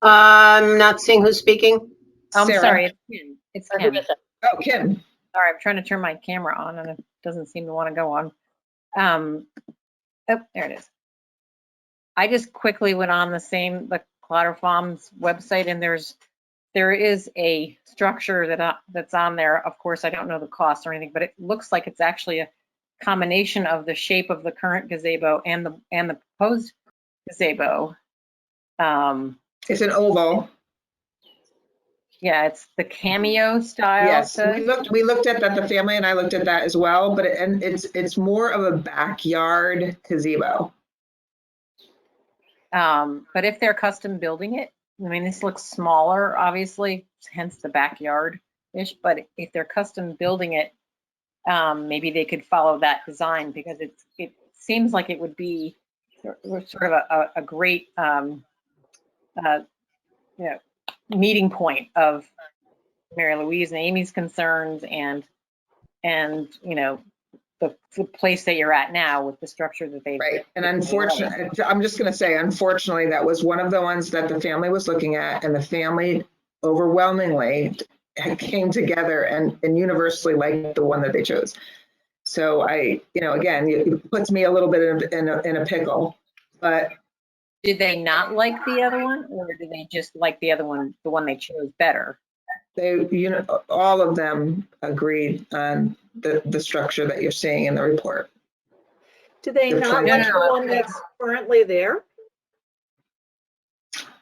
I'm not seeing who's speaking. I'm Sarah. sorry, it's Kim. It's Kim. Oh, Kim. Sorry, I'm trying to turn my camera on and it doesn't seem to want to go on. Oh, there it is. I just quickly went on the Clotter Farms website and there is a structure that's on there. Of course, I don't know the cost or anything, but it looks like it's actually a combination of the shape of the current gazebo and the proposed gazebo. It's an oval. Yeah, it's the cameo style. Yes, we looked at that. The family and I looked at that as well, but it's more of a backyard gazebo. But if they're custom building it, I mean, this looks smaller, obviously, hence the backyard-ish. But if they're custom building it, maybe they could follow that design because it seems like it would be sort of a great meeting point of Mary Louise and Amy's concerns and you know the place that you're at now with the structure that they right. And unfortunately, I'm just going to say, unfortunately, that was one of the ones that the family was looking at, and the family overwhelmingly came together and universally liked the one that they chose. So again, it puts me a little bit in a pickle, but. Did they not like the other one, or did they just like the other one, the one they chose better? All of them agreed on the structure that you're seeing in the report. Do they not like the one that's currently there?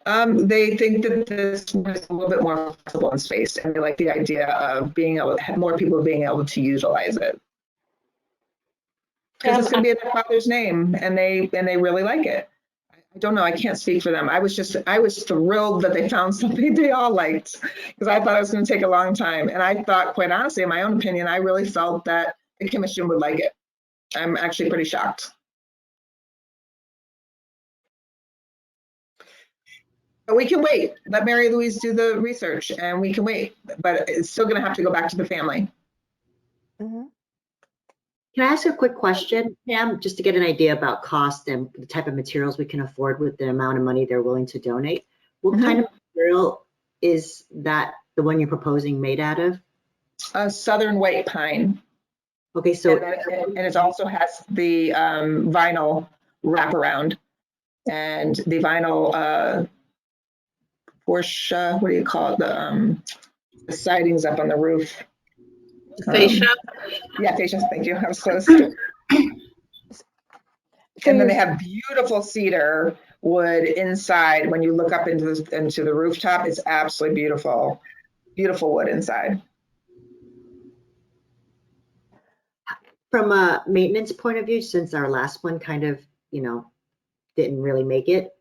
They think that this one is a little bit more flexible in space, and they like the idea of being able to have more people being able to utilize it. Because it's going to be in their father's name, and they really like it. I don't know. I can't speak for them. I was thrilled that they found something they all liked because I thought it was going to take a long time. And I thought, quite honestly, in my own opinion, I really felt that the commission would like it. I'm actually pretty shocked. But we can wait. Let Mary Louise do the research and we can wait. But it's still going to have to go back to the family. Mm-hmm. Can I ask a quick question, Pam, just to get an idea about cost and the type of materials we can afford with the amount of money they're willing to donate? What kind of material is that the one you're proposing made out of? A southern white pine. Okay, so and it also has the vinyl wraparound and the vinyl Porsche. What do you call it? The sidings up on the roof. Fascia? Yeah, fascia, thank you. I was close. And then they have beautiful cedar wood inside. When you look up into the rooftop, it's absolutely beautiful. Beautiful wood inside. From a maintenance point of view, since our last one kind of, didn't really make it,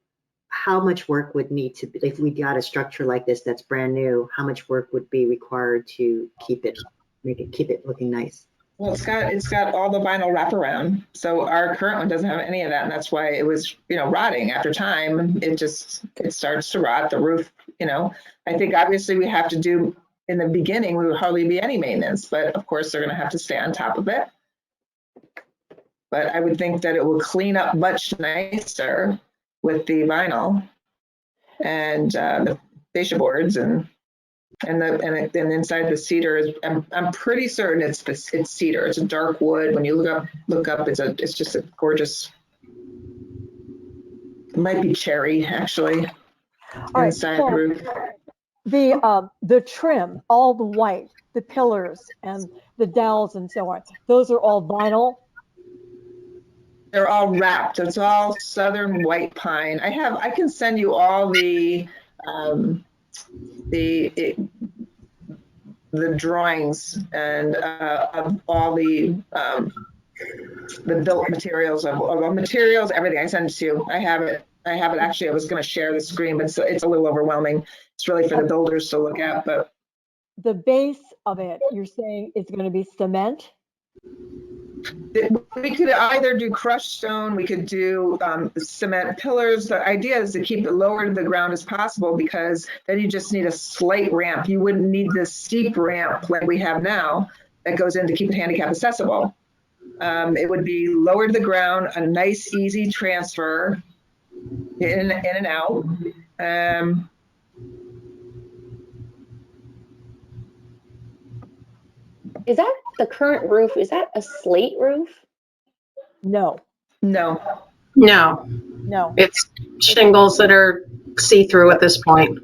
how much work would need to be, if we got a structure like this that's brand new, how much work would be required to keep it make it, keep it looking nice. Well, it's got all the vinyl wraparound. So our current one doesn't have any of that. And that's why it was, rotting after time. It starts to rot the roof, I think obviously we have to do in the beginning, we would hardly be any maintenance, but of course they're going to have to stay on top of it. But I would think that it will clean up much nicer with the vinyl and the fascia boards and inside the cedar is, I'm pretty certain it's cedar. It's a dark wood. When you look up, it's just a gorgeous. It might be cherry actually. All right, inside so the roof. the trim, all the white, the pillars and the dowels and so on, those are all vinyl. They're all wrapped. It's all southern white pine. I can send you all the drawings and of all the built materials of materials, everything. I send it to you. I have it actually. I was going to share the screen, but it's a little overwhelming. It's really for the builders to look at. But The base of it, you're saying it's going to be cement? we could either do crushed stone, we could do cement pillars. The idea is to keep it lower to the ground as possible, because then you just need a slight ramp. You wouldn't need this steep ramp like we have now that goes in to keep it handicap accessible. It would be lower to the ground, a nice, easy transfer in and out. Is that the current roof? Is that a slate roof? No, No. No, it's shingles that are see-through at this point.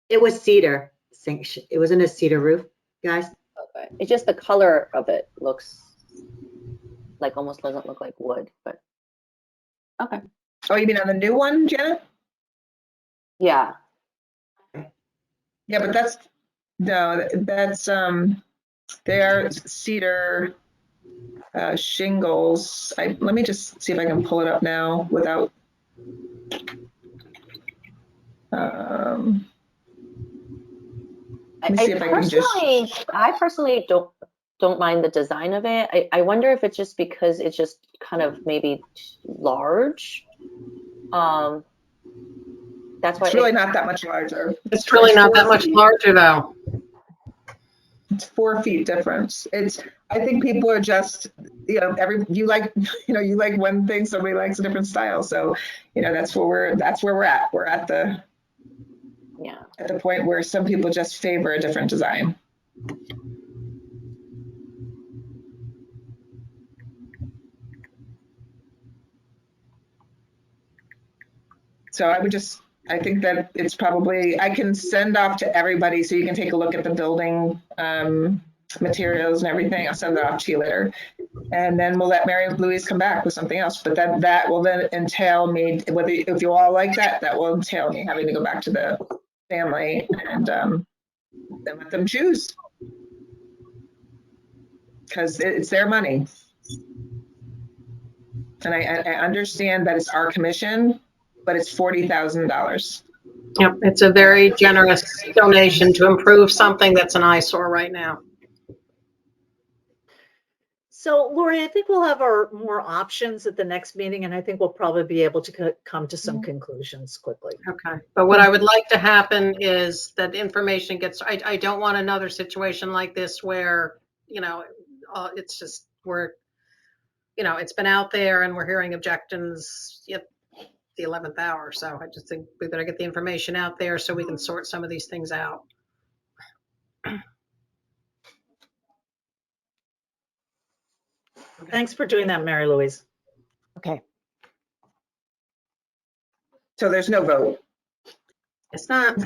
It was cedar. It wasn't a cedar roof, guys. Okay. It's just the color of it looks like almost doesn't look like wood, but okay. Oh, you mean on the new one, Janet? Yeah. Yeah, but that's they're cedar shingles. Let me just see if I can pull it up now without. Let me see if I can just. I personally don't mind the design of it. I wonder if it's just because it's just kind of maybe large. That's why It's really not that much larger. It's really not that much larger though. It's 4 feet difference. I think people are just, you like one thing, somebody likes a different style. So, that's where we're at. We're at the point where some people just favor a different design. So I think that it's probably, I can send off to everybody so you can take a look at the building materials and everything. I'll send it off to you later. And then we'll let Mary Louise come back with something else. But that will then entail me, if you all like that will entail me having to go back to the family and then let them choose. Because it's their money. And I understand that it's our commission, but it's $40,000. Yep, it's a very generous donation to improve something that's an eyesore right now. So Lori, I think we'll have our more options at the next meeting, and I think we'll probably be able to come to some conclusions quickly. Okay, but what I would like to happen is that information gets, I don't want another situation like this where, it's just, it's been out there and we're hearing objections at the 11th hour. So I just think we better get the information out there so we can sort some of these things out. Thanks for doing that, Mary Louise. Okay. So there's no vote. It's not.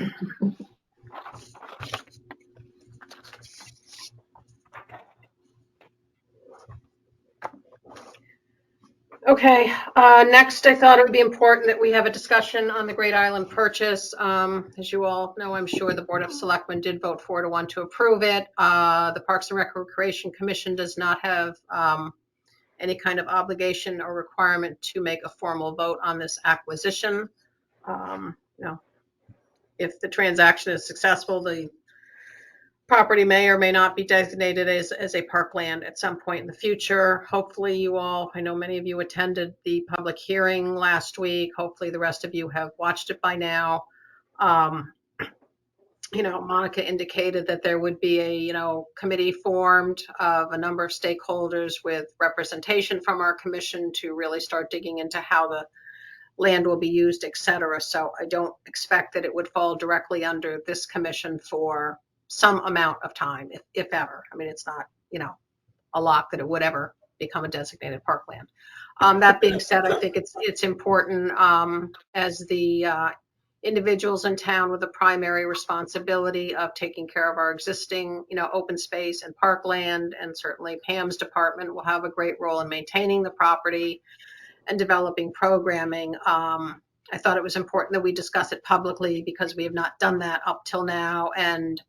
Okay, next I thought it would be important that we have a discussion on the Great Island purchase. As you all know, I'm sure the Board of Selectmen did vote 4-1 to approve it. The Parks and Recreation Commission does not have any kind of obligation or requirement to make a formal vote on this acquisition. If the transaction is successful, the property may or may not be designated as a parkland at some point in the future. Hopefully you all, I know many of you attended the public hearing last week. Hopefully the rest of you have watched it by now. You know, Monica indicated that there would be a, you know, committee formed of a number of stakeholders with representation from our commission to really start digging into how the land will be used, et cetera. So I don't expect that it would fall directly under this commission for some amount of time, if ever. I mean, it's not, you know, a lock that it would ever become a designated parkland. That being said, I think it's important as the individuals in town with the primary responsibility of taking care of our existing, you know, open space and parkland, and certainly Pam's department will have a great role in maintaining the property and developing programming. I thought it was important that we discuss it publicly because we have not done that up till now, and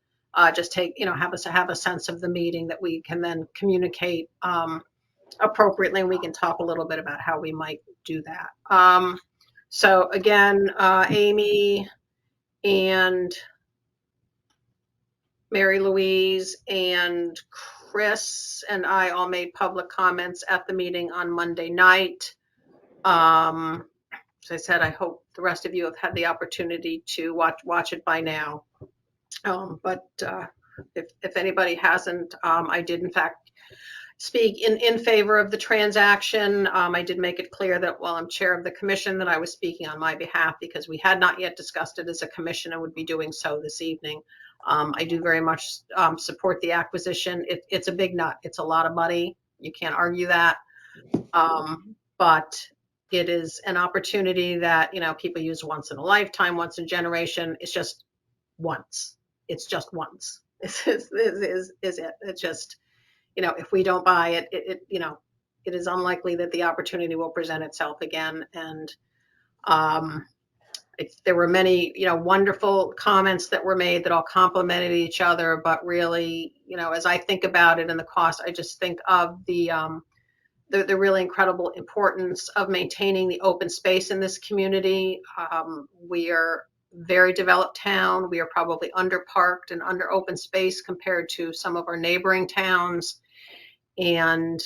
just take, you know, have a sense of the meeting that we can then communicate appropriately, and we can talk a little bit about how we might do that. So again, Amy and Mary Louise and Chris and I all made public comments at the meeting on Monday night. As I said, I hope the rest of you have had the opportunity to watch it by now. But if anybody hasn't, I did in fact speak in favor of the transaction. I did make it clear that while I'm chair of the commission, that I was speaking on my behalf because we had not yet discussed it as a commission and would be doing so this evening. I do very much support the acquisition. It's a big nut. It's a lot of money. You can't argue that. But it is an opportunity that, you know, people use once in a lifetime, once in a generation. It's just once. It's just once. Is it? It's just, you know, if we don't buy it, you know, it is unlikely that the opportunity will present itself again. And there were many, you know, wonderful comments that were made that all complimented each other. But really, you know, as I think about it and the cost, I just think of the really incredible importance of maintaining the open space in this community. We are a very developed town. We are probably underparked and under open space compared to some of our neighboring towns. And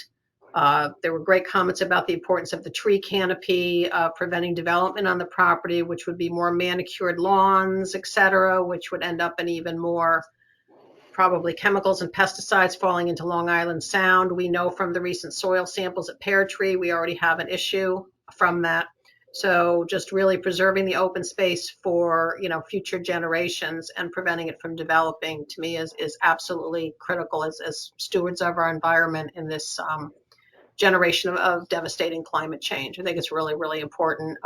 there were great comments about the importance of the tree canopy, preventing development on the property, which would be more manicured lawns, et cetera, which would end up in even more probably chemicals and pesticides falling into Long Island Sound. We know from the recent soil samples at Pear Tree, we already have an issue from that. So just really preserving the open space for, you know, future generations and preventing it from developing, to me, is absolutely critical as stewards of our environment in this generation of devastating climate change. I think it's really, really important.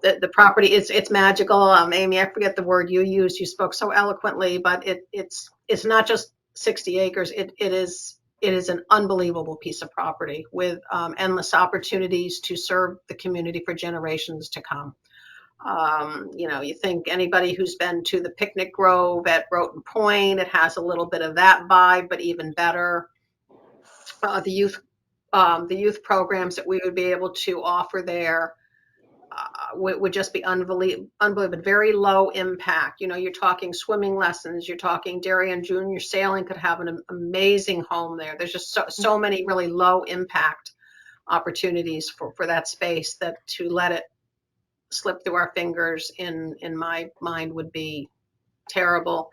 The property, it's magical. Amy, I forget the word you used. You spoke so eloquently, but it's not just 60 acres. It is an unbelievable piece of property with endless opportunities to serve the community for generations to come. You know, you think anybody who's been to the picnic grove at Broughton Point, it has a little bit of that vibe, but even better. The youth programs that we would be able to offer there would just be unbelievable, very low impact. You know, you're talking swimming lessons, you're talking Darien Junior Sailing could have an amazing home there. There's just so many really low impact opportunities for that space that to let it slip through our fingers in my mind would be terrible.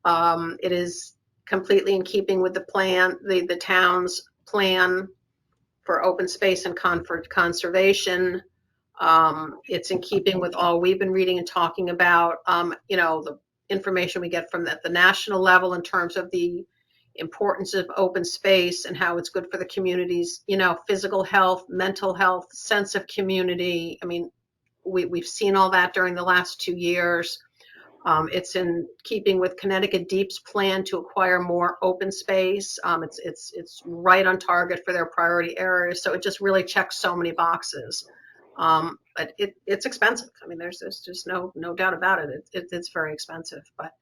It is completely in keeping with the plan, the town's plan for open space and conservation. It's in keeping with all we've been reading and talking about, you know, the information we get from the national level in terms of the importance of open space and how it's good for the communities, you know, physical health, mental health, sense of community. I mean, we've seen all that during the last 2 years. It's in keeping with Connecticut Deep's plan to acquire more open space. It's right on target for their priority areas. So it just really checks so many boxes. But it's expensive. I mean, there's just no doubt about it. It's very expensive, but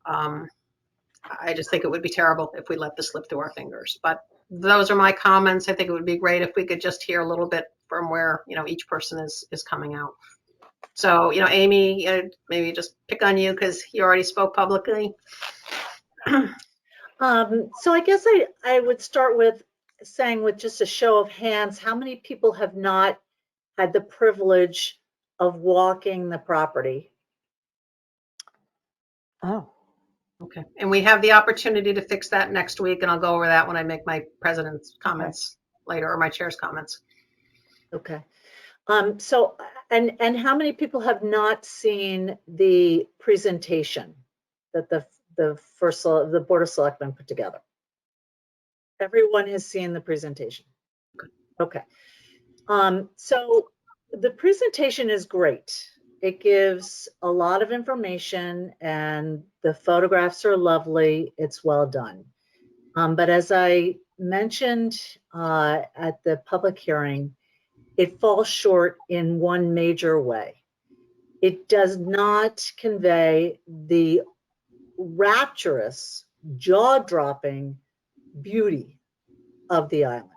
I just think it would be terrible if we let this slip through our fingers. But those are my comments. I think it would be great if we could just hear a little bit from where, you know, each person is coming out. So, you know, Amy, maybe just pick on you because you already spoke publicly. So I guess I would start with saying, with just a show of hands, how many people have not had the privilege of walking the property? Oh, Okay. And we have the opportunity to fix that next week, and I'll go over that when I make my president's comments later, or my chair's comments. Okay. So, and how many people have not seen the presentation that the Board of Selectmen put together? Everyone has seen the presentation. Okay. So the presentation is great. It gives a lot of information and the photographs are lovely. It's well done. But as I mentioned at the public hearing, it falls short in one major way. It does not convey the rapturous, jaw-dropping beauty of the island.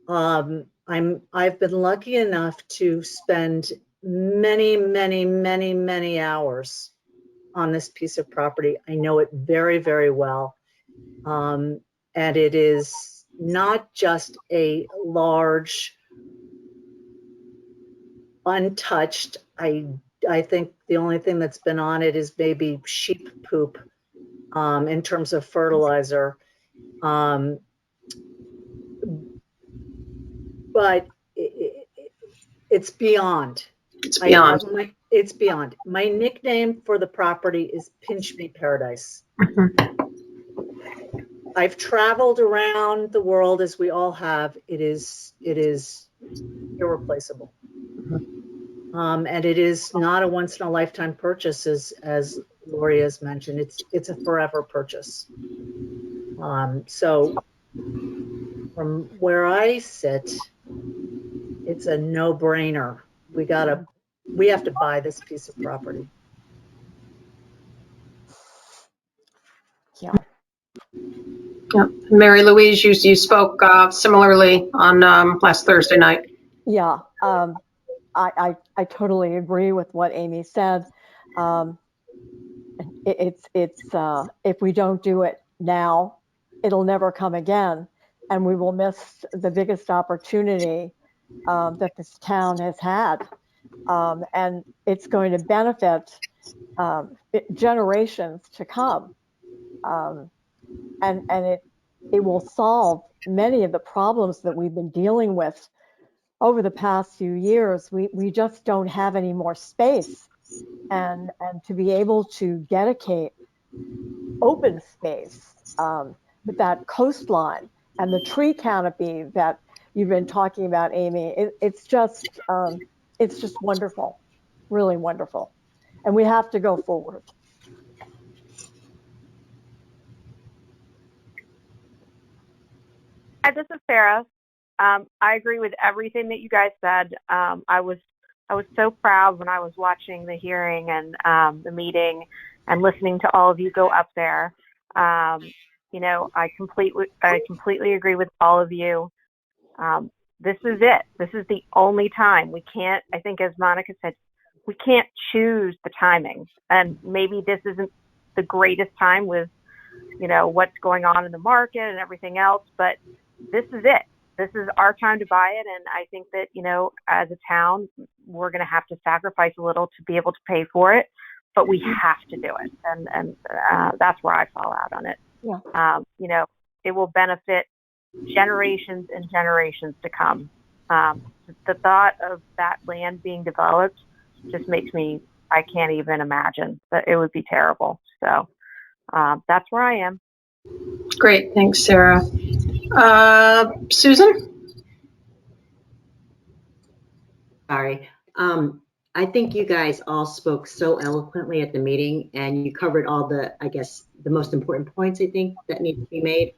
I've been lucky enough to spend many hours on this piece of property. I know it very, very well. And it is not just a large, untouched, I think the only thing that's been on it is maybe sheep poop in terms of fertilizer. But it's beyond. It's beyond. It's beyond. My nickname for the property is Pinch Me Paradise. I've traveled around the world, as we all have. It is irreplaceable. And it is not a once in a lifetime purchase, as Lori has mentioned. It's a forever purchase. So from where I sit, it's a no-brainer. We have to buy this piece of property. yeah. Yeah. Mary Louise, you spoke similarly on last Thursday night. Yeah, I totally agree with what Amy said. It's if we don't do it now, it'll never come again, and we will miss the biggest opportunity that this town has had, and it's going to benefit generations to come, and it will solve many of the problems that we've been dealing with over the past few years. We just don't have any more space, and to be able to dedicate open space with that coastline and the tree canopy that you've been talking about, Amy, it's just wonderful, really wonderful, and we have to go forward. Hi, this is Sarah. I agree with everything that you guys said. I was so proud when I was watching the hearing and the meeting and listening to all of you go up there. You know, I completely agree with all of you. This is it. This is the only time. We can't, I think as Monica said, we can't choose the timing. And maybe this isn't the greatest time with, you know, what's going on in the market and everything else, but this is it. This is our time to buy it. And I think that, you know, as a town, we're going to have to sacrifice a little to be able to pay for it, but we have to do it. And that's where I fall out on it. Yeah. You know, it will benefit generations and generations to come. The thought of that land being developed just makes me, I can't even imagine that it would be terrible. So that's where I am. Great. Thanks, Sarah. Susan? Sorry. I think you guys all spoke so eloquently at the meeting, and you covered all the, I guess, the most important points, I think, that need to be made.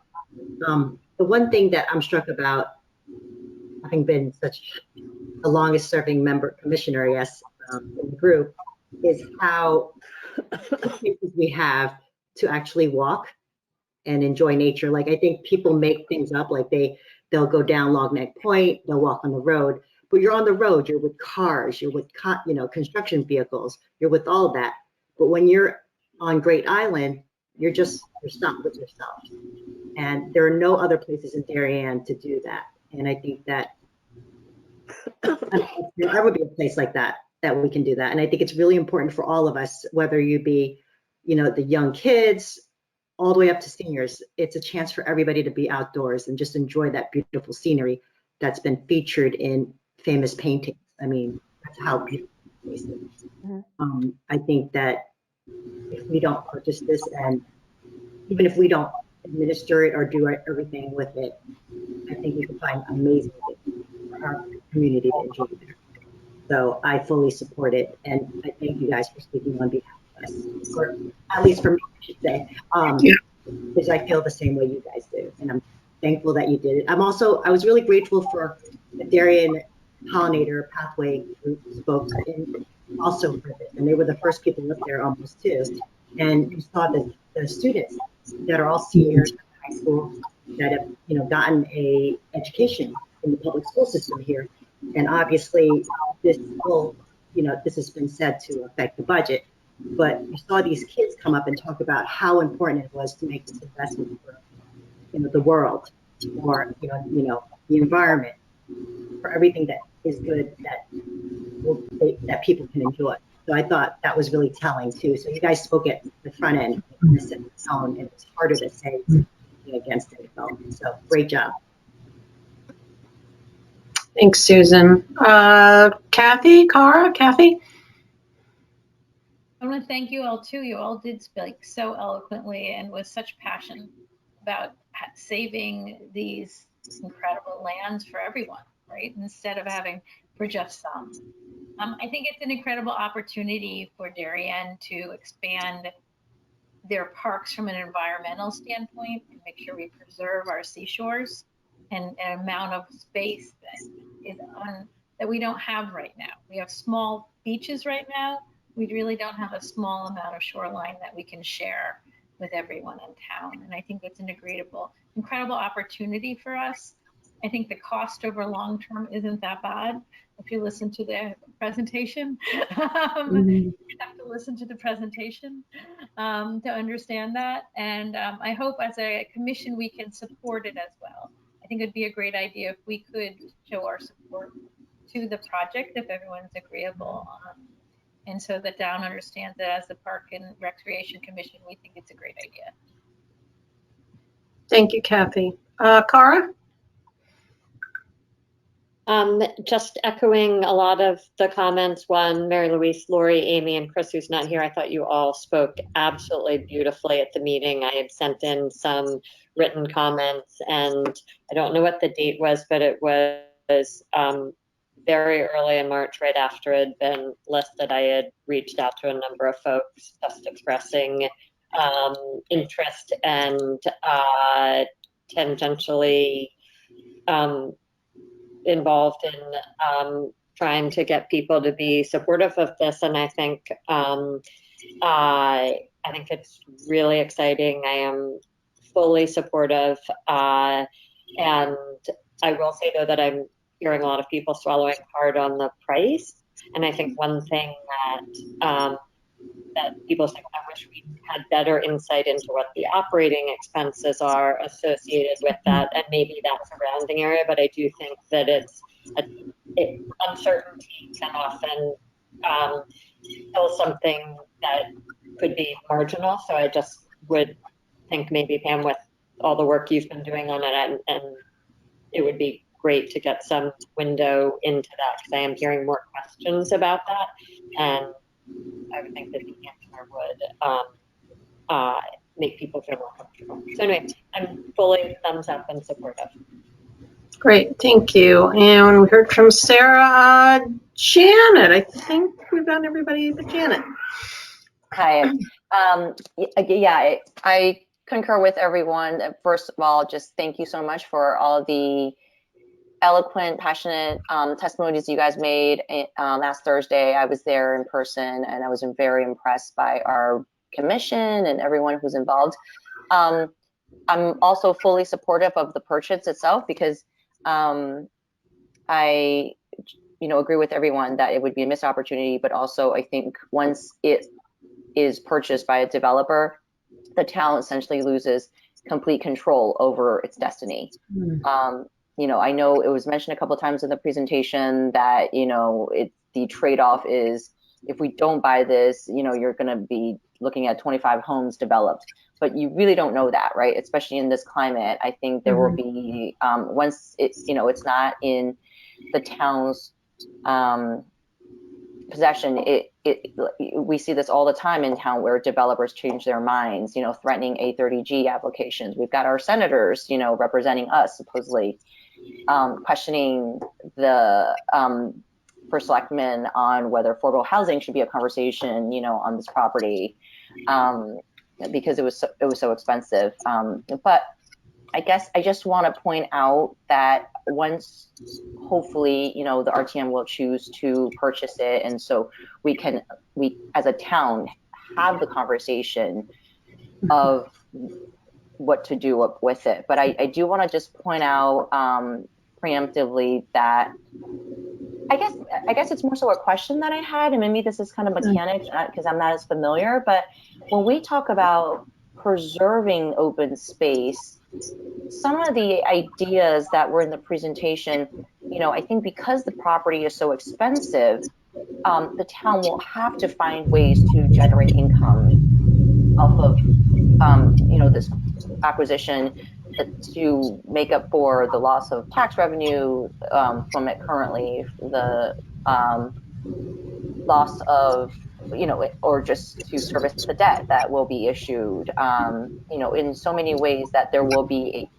The one thing that I'm struck about, having been such the longest serving member commissioner, I guess, in the group, is how places we have to actually walk and enjoy nature. Like, I think people make things up, like they'll go down Long Neck Point, they'll walk on the road, but you're on the road, you're with cars, you're with, you know, construction vehicles, you're with all that. But when you're on Great Island, You're stuck with yourself. And there are no other places in Darien to do that. And I think that there ever be a place like that we can do that. And I think it's really important for all of us, whether you be, the young kids, all the way up to seniors. It's a chance for everybody to be outdoors and just enjoy that beautiful scenery that's been featured in famous paintings. I mean, that's how beautiful the place is. I think that if we don't purchase this, and even if we don't administer it or do everything with it, I think we can find amazing things for our community to enjoy there. So I fully support it, and I thank you guys for speaking on behalf of us, or at least for me, I should say, because I feel the same way you guys do, and I'm thankful that you did it. I was really grateful for the Darien Pollinator Pathway group folks, and also for this, and they were the first people up there almost too. And you saw the students that are all seniors in high school that have, gotten a education in the public school system here. And obviously this will, this has been said to affect the budget, but you saw these kids come up and talk about how important it was to make this investment for, the world, or, the environment, for everything that is good that people can enjoy. So I thought that was really telling too. So you guys spoke at the front end, and set the tone, and it's harder to say against it. So great job. Thanks, Susan. Kathy, Kathy? I want to thank you all too. You all did speak so eloquently and with such passion about saving these incredible lands for everyone, right? Instead of having for just some. I think it's an incredible opportunity for Darien to expand their parks from an environmental standpoint and make sure we preserve our seashores and an amount of space that we don't have right now. We have small beaches right now. We really don't have a small amount of shoreline that we can share with everyone in town. And I think it's an incredible opportunity for us. I think the cost over long term isn't that bad. If you listen to the presentation, you have to listen to the presentation to understand that. And I hope as a commission we can support it as well. I think it'd be a great idea if we could show our support to the project if everyone's agreeable. And so that Down understands that as the Park and Recreation Commission, we think it's a great idea. Thank you, Kathy. Cara? Just echoing a lot of the comments, Mary Louise, Lori, Amy, and Chris, who's not here, I thought you all spoke absolutely beautifully at the meeting. I had sent in some written comments, and I don't know what the date was, but it was very early in March, right after it had been listed. I had reached out to a number of folks just expressing interest and tangentially involved in trying to get people to be supportive of this. And I think it's really exciting. I am fully supportive. And I will say though that I'm hearing a lot of people swallowing hard on the price. And I think one thing that people say, I wish we had better insight into what the operating expenses are associated with that, and maybe that surrounding area. But I do think that uncertainty can often kill something that could be marginal. So I just would think maybe, Pam, with all the work you've been doing on it, and it would be great to get some window into that, because I am hearing more questions about that. And I would think that the answer would make people feel more comfortable. So anyway, I'm fully thumbs up and supportive. Great, thank you. And we heard from Sarah. Janet, I think we've got everybody but Janet. Hi. Yeah, I concur with everyone. First of all, just thank you so much for all of the eloquent, passionate testimonies you guys made last Thursday. I was there in person, and I was very impressed by our commission and everyone who's involved. I'm also fully supportive of the purchase itself, because I agree with everyone that it would be a missed opportunity, but also I think once it is purchased by a developer, the town essentially loses complete control over its destiny. You know, I know it was mentioned a couple of times in the presentation that, you know, the trade-off is if we don't buy this, you know, you're going to be looking at 25 homes developed, but you really don't know that, right? Especially in this climate, I think there will be, once you know, it's not in the town's possession, we see this all the time in town where developers change their minds, you know, threatening A30G applications. We've got our senators, you know, representing us supposedly, questioning the first selectman on whether affordable housing should be a conversation, you know, on this property, because it was so expensive. But I guess I just want to point out that once, hopefully, you know, the RTM will choose to purchase it, and so we as a town have the conversation of what to do with it. But I do want to just point out preemptively that I guess it's more so a question that I had, and maybe this is kind of mechanic because I'm not as familiar, but when we talk about preserving open space, some of the ideas that were in the presentation, you know, I think because the property is so expensive, the town will have to find ways to generate income off of, you know, this acquisition to make up for the loss of tax revenue from it currently, the loss of, you know, or just to service the debt that will be issued, you know, in so many ways that there will be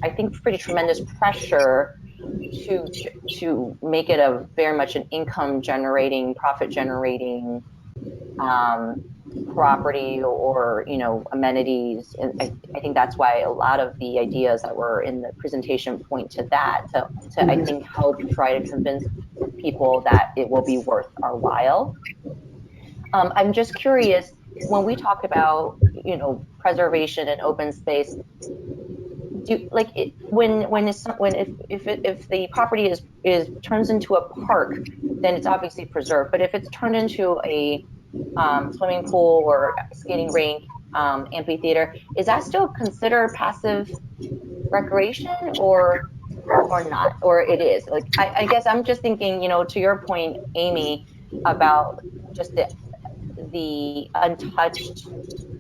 I think pretty tremendous pressure to make it a very much an income generating, profit generating property, or, you know, amenities. And I think that's why a lot of the ideas that were in the presentation point to that, to I think help try to convince people that it will be worth our while. I'm just curious, when we talk about, you know, preservation and open space, if the property is turns into a park, then it's obviously preserved. But if it's turned into a swimming pool or skating rink, amphitheater, is that still considered passive recreation or not? Or it is? Like, I guess I'm just thinking, you know, to your point, Amy, about just the untouched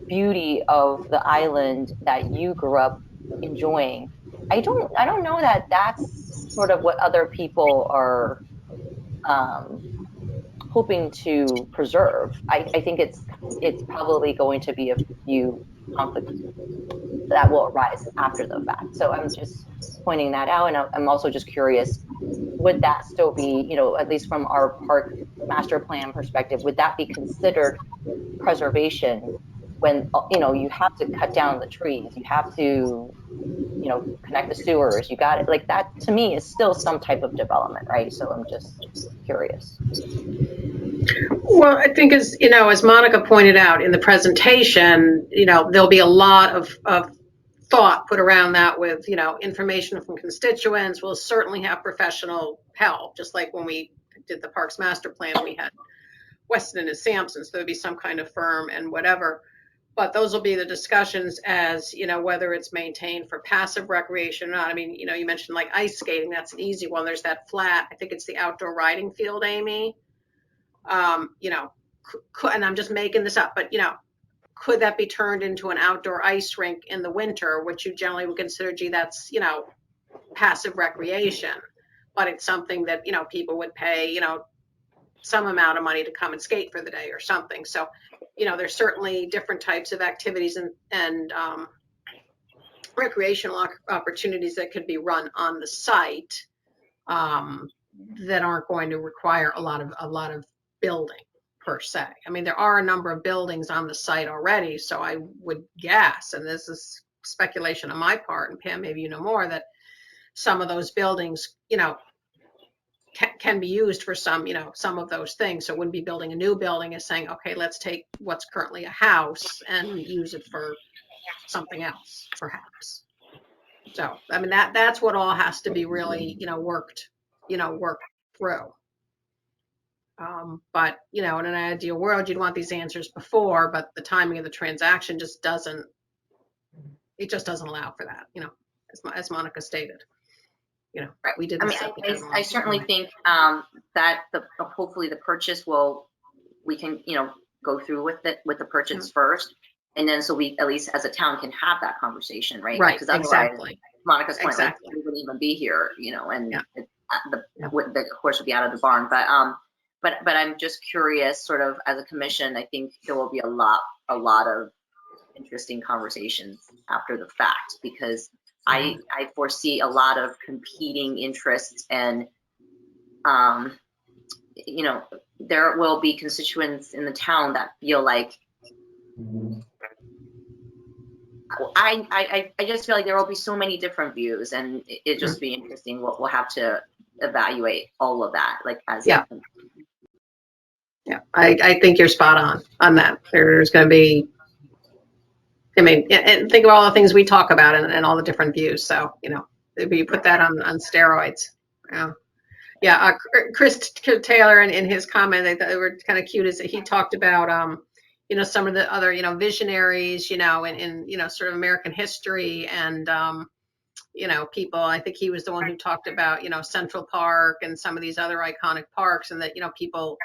beauty of the island that you grew up enjoying. I don't know that that's sort of what other people are hoping to preserve. I think it's probably going to be a few conflicts that will arise after the fact. So I'm just pointing that out, and I'm also just curious, would that still be, you know, at least from our park master plan perspective, would that be considered preservation when, you know, you have to cut down the trees, you have to, you know, connect the sewers, you got it, like that to me is still some type of development, right? So I'm just curious. Well, I think as, you know, as Monica pointed out in the presentation, you know, there'll be a lot of thought put around that with, you know, information from constituents. We'll certainly have professional help, just like when we did the Parks Master Plan, we had Weston and Sampson, so there'd be some kind of firm and whatever. But those will be the discussions as, you know, whether it's maintained for passive recreation or not. I mean, you know, you mentioned like ice skating, that's an easy one. There's that flat, I think it's the outdoor riding field, Amy. You know, and I'm just making this up, but, you know, could that be turned into an outdoor ice rink in the winter, which you generally would consider, gee, that's, you know, passive recreation, but it's something that, you know, people would pay, you know, some amount of money to come and skate for the day or something. So, you know, there's certainly different types of activities and recreational opportunities that could be run on the site that aren't going to require a lot of building per se. I mean, there are a number of buildings on the site already, so I would guess, and this is speculation on my part, and Pam, maybe you know more, that some of those buildings, you know, can be used for some, you know, some of those things. So it wouldn't be building a new building, is saying, okay, let's take what's currently a house and use it for something else, perhaps. So, I mean, that's what all has to be really, you know, worked through. But, in an ideal world, you'd want these answers before, but the timing of the transaction just doesn't allow for that, as Monica stated. Right. We did I the mean, second I certainly think that hopefully the purchase we can, go through with the purchase first. And then so we, at least as a town, can have that conversation, right? Right, Because otherwise, exactly. Monica's point, Exactly. like, we wouldn't even be here, and Yeah. the horse would be out of the barn. But I'm just curious, sort of as a commission, I think there will be a lot of interesting conversations after the fact, because I foresee a lot of competing interests, and there will be constituents in the town that feel like I just feel like there will be so many different views, and it just be interesting. We'll have to evaluate all of that, like as Yeah. Yeah, I think you're spot on that. There's going to be, and think of all the things we talk about and all the different views. So, you put that on steroids. Yeah. Chris Taylor in his comment, I thought they were kind of cute, is that he talked about, some of the other, visionaries, in sort of American history, and, people. I think he was the one who talked about, Central Park and some of these other iconic parks, and that, people,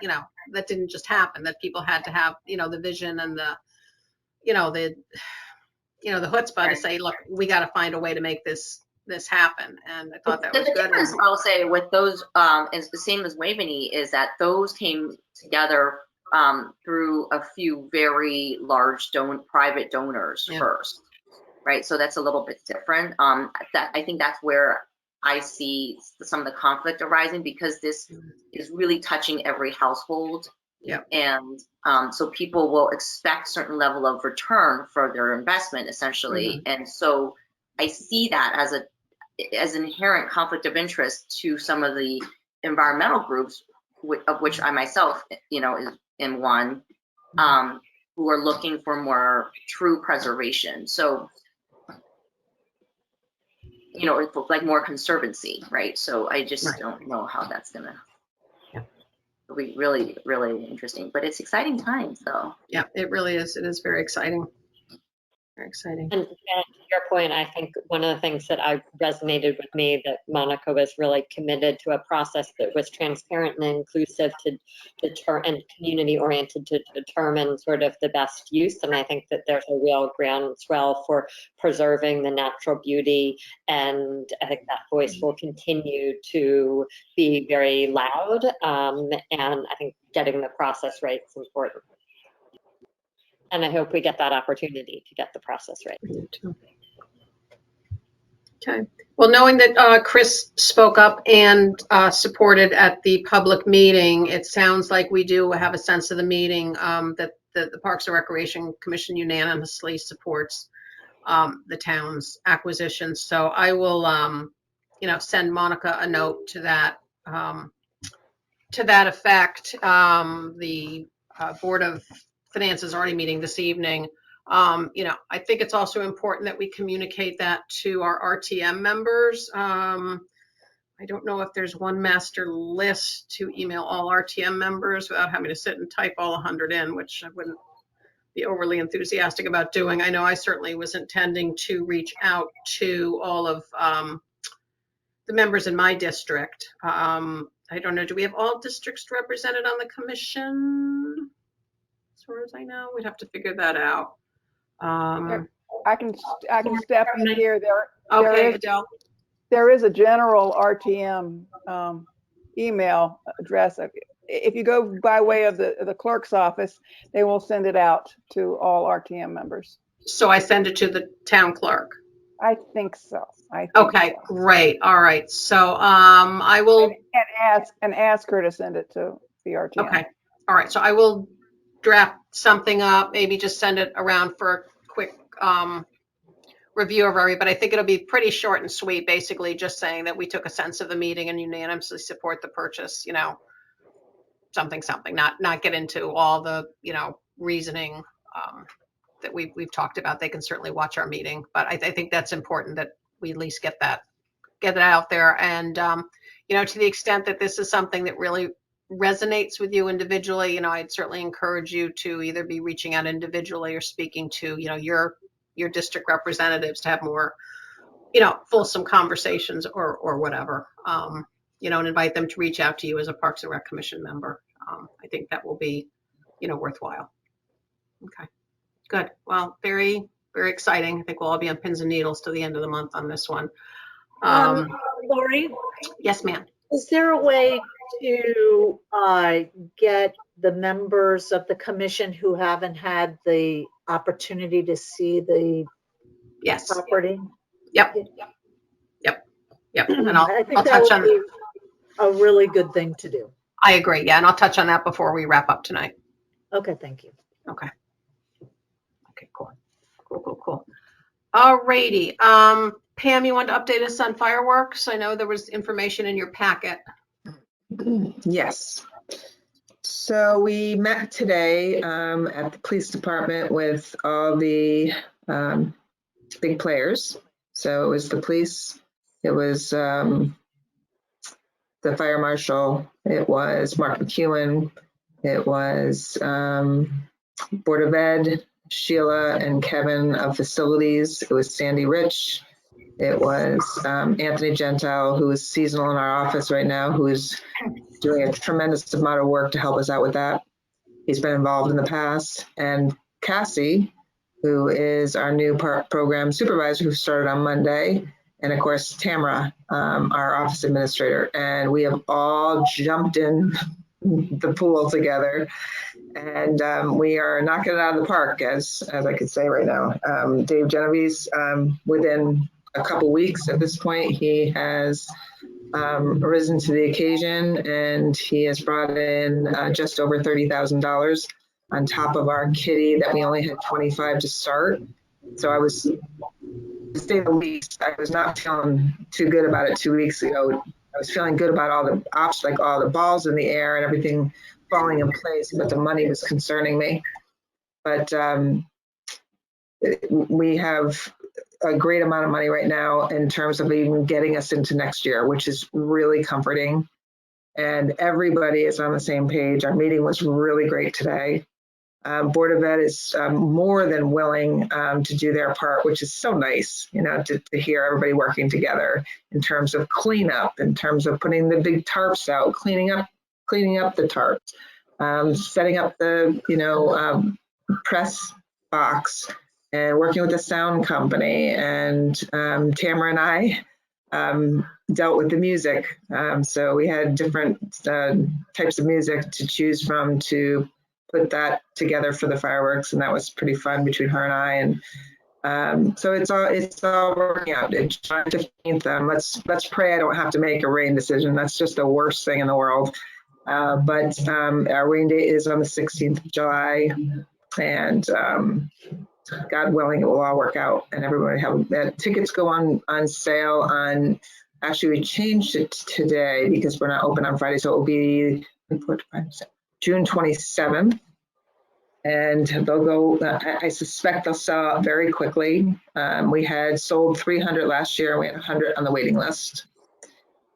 that didn't just happen, that people had to have, the vision and the chutzpah to say, look, we got to find a way to make this happen. And I thought that was the good. difference, I'll say, with those is the same as Waveney, is that those came together through a few very large private donors first, right? So that's a little bit different. I think that's where I see some of the conflict arising, because this is really touching every household. Yeah. And so people will expect certain level of return for their investment, essentially. And so I see that as an inherent conflict of interest to some of the environmental groups, of which I myself, am one, who are looking for more true preservation. So, like more conservancy, right? So I just don't know how that's gonna be really, really interesting, but it's exciting times, though. Yeah, it really is. It is very exciting. Very exciting. And to your point, I think one of the things that resonated with me, that Monica was really committed to a process that was transparent and inclusive and community oriented to determine sort of the best use. And I think that there's a real groundswell for preserving the natural beauty. And I think that voice will continue to be very loud. And I think getting the process right is important. And I hope we get that opportunity to get the process right. Okay. Well, knowing that Chris spoke up and supported at the public meeting, it sounds like we do have a sense of the meeting that the Parks and Recreation Commission unanimously supports the town's acquisition. So I will, send Monica a note to that effect. The Board of Finance is already meeting this evening. I think it's also important that we communicate that to our RTM members. I don't know if there's one master list to email all RTM members without having to sit and type all 100 in, which I wouldn't be overly enthusiastic about doing. I know I certainly was intending to reach out to all of the members in my district. I don't know, do we have all districts represented on the commission? As far as I know, we'd have to figure that out. I can step in here. Okay, Adele. There is a general RTM email address. If you go by way of the clerk's office, they will send it out to all RTM members. So I send it to the town clerk? I think so. Okay, great. All right. So I will and ask her to send it to the RTM. Okay. All right. So I will draft something up, maybe just send it around for a quick review of everybody. But I think it'll be pretty short and sweet, basically just saying that we took a sense of the meeting and unanimously support the purchase, something, not get into all the, reasoning that we've talked about. They can certainly watch our meeting, but I think that's important that we at least get it out there. And, to the extent that this is something that really resonates with you individually, you know, I'd certainly encourage you to either be reaching out individually or speaking to, you know, your district representatives to have more, you know, fulsome conversations or whatever, you know, and invite them to reach out to you as a Parks and Rec Commission member. I think that will be, you know, worthwhile. Okay, good. Well, very, very exciting. I think we'll all be on pins and needles till the end of the month on this one. Lori, Yes, ma'am. is there a way to get the members of the commission who haven't had the opportunity to see the Yes. property? Yep. And I think I'll that touch would on. be a really good thing to do. I agree. Yeah, and I'll touch on that before we wrap up tonight. Okay, thank you. Okay. Okay, cool. Cool. All righty. Pam, you want to update us on fireworks? I know there was information in your packet. Yes. So we met today at the police department with all the big players. So it was the police, it was the fire marshal, it was Mark McEwen, it was Board of Ed, Sheila and Kevin of facilities, it was Sandy Rich, it was Anthony Gentile, who is seasonal in our office right now, who is doing a tremendous amount of work to help us out with that. He's been involved in the past. And Cassie, who is our new program supervisor who started on Monday. And of course, Tamara, our office administrator. And we have all jumped in the pool together. And we are knocking it out of the park, as I could say right now. Dave Genovese, within a couple weeks at this point, he has risen to the occasion, and he has brought in just over $30,000 on top of our kitty that we only had 25 to start. So I was, to say the least, I was not feeling too good about it 2 weeks ago. I was feeling good about all the like all the balls in the air and everything falling in place, but the money was concerning me. But we have a great amount of money right now in terms of even getting us into next year, which is really comforting. And everybody is on the same page. Our meeting was really great today. Board of Ed is more than willing to do their part, which is so nice, you know, to hear everybody working together in terms of cleanup, in terms of putting the big tarps out, cleaning up the tarps, setting up the, you know, press box, and working with the sound company. And Tamara and I dealt with the music. So we had different types of music to choose from to put that together for the fireworks. And that was pretty fun between her and I. And so it's all working out. It's July 15th. Let's pray I don't have to make a rain decision. That's just the worst thing in the world. But our rain date is on the 16th of July. And God willing, it will all work out, and everybody have tickets go on sale on. Actually, we changed it today because we're not open on Friday, so it will be June 27th, and they'll go. I suspect they'll sell out very quickly. We had sold 300 last year, and we had 100 on the waiting list.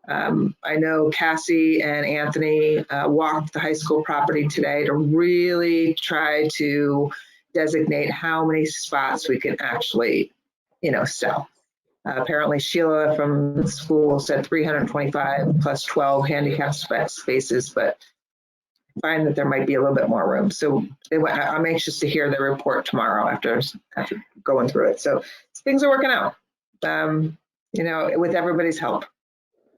I know Cassie and Anthony walked the high school property today to really try to designate how many spots we can actually, you know, sell. Apparently Sheila from the school said 325 plus 12 handicap spaces, but I find that there might be a little bit more room. So I'm anxious to hear the report tomorrow after going through it. So things are working out, you know, with everybody's help,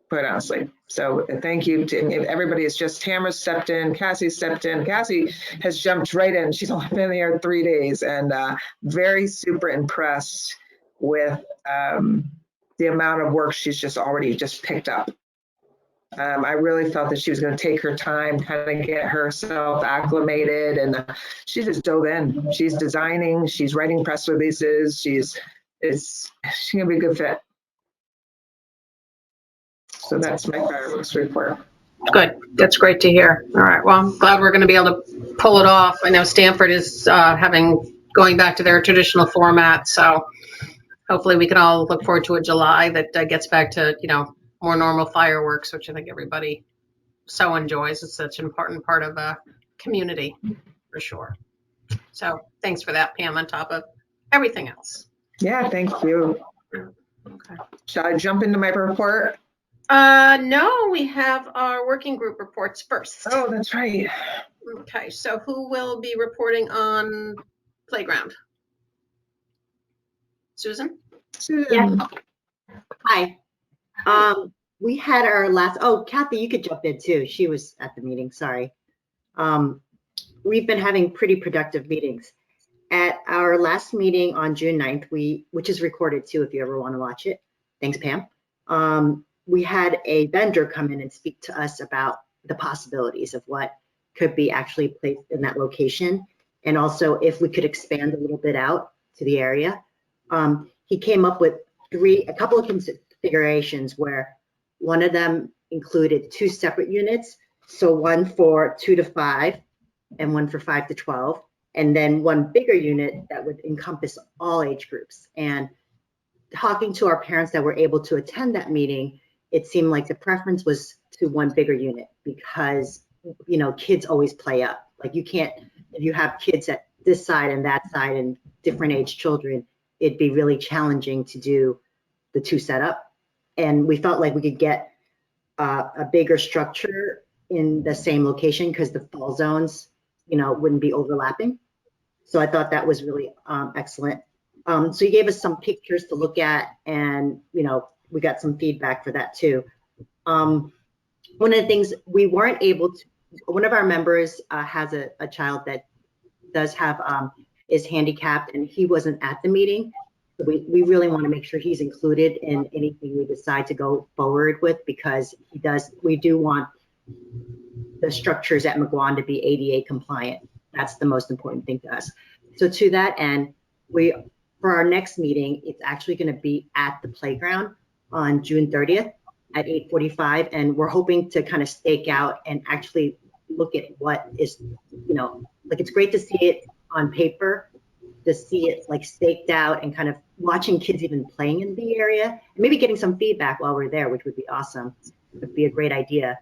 quite honestly. So thank you to everybody. It's just Tamara stepped in, Cassie stepped in. Cassie has jumped right in. She's only been here 3 days, and very super impressed with the amount of work she's already picked up. I really felt that she was going to take her time, kind of get herself acclimated, and she just dove in. She's designing, she's writing press releases, she's going to be a good fit. So that's my fireworks report. Good. That's great to hear. All right. Well, I'm glad we're going to be able to pull it off. I know Stanford is going back to their traditional format. So hopefully we can all look forward to a July that gets back to, you know, more normal fireworks, which I think everybody so enjoys. It's such an important part of a community, for sure. So thanks for that, Pam, on top of everything else. Yeah, thank you. Okay. Shall I jump into my report? No, we have our working group reports first. Oh, that's right. Okay, so who will be reporting on playground? Susan? Susan. Hi. We had our last, oh, Kathy, you could jump in too. She was at the meeting, sorry. We've been having pretty productive meetings. At our last meeting on June 9th, which is recorded too, if you ever want to watch it. Thanks, Pam. We had a vendor come in and speak to us about the possibilities of what could be actually placed in that location. And also if we could expand a little bit out to the area. He came up with a couple of configurations where one of them included 2 separate units. So one for 2 to 5 and one for 5 to 12. And then one bigger unit that would encompass all age groups. And talking to our parents that were able to attend that meeting, it seemed like the preference was to one bigger unit because, you know, kids always play up. Like you can't, if you have kids at this side and that side and different age children, it'd be really challenging to do the 2 setup. And we felt like we could get a bigger structure in the same location because the fall zones, you know, wouldn't be overlapping. So I thought that was really excellent. So he gave us some pictures to look at and, you know, we got some feedback for that too. One of the things we weren't able to, one of our members has a child that does have, is handicapped and he wasn't at the meeting. So we really want to make sure he's included in anything we decide to go forward with because we do want the structures at McGuan to be ADA compliant. That's the most important thing to us. So to that end, for our next meeting, it's actually going to be at the playground on June 30th at 8:45. And we're hoping to kind of stake out and actually look at what is, you know, like it's great to see it on paper, to see it like staked out and kind of watching kids even playing in the area and maybe getting some feedback while we're there, which would be awesome. It would be a great idea.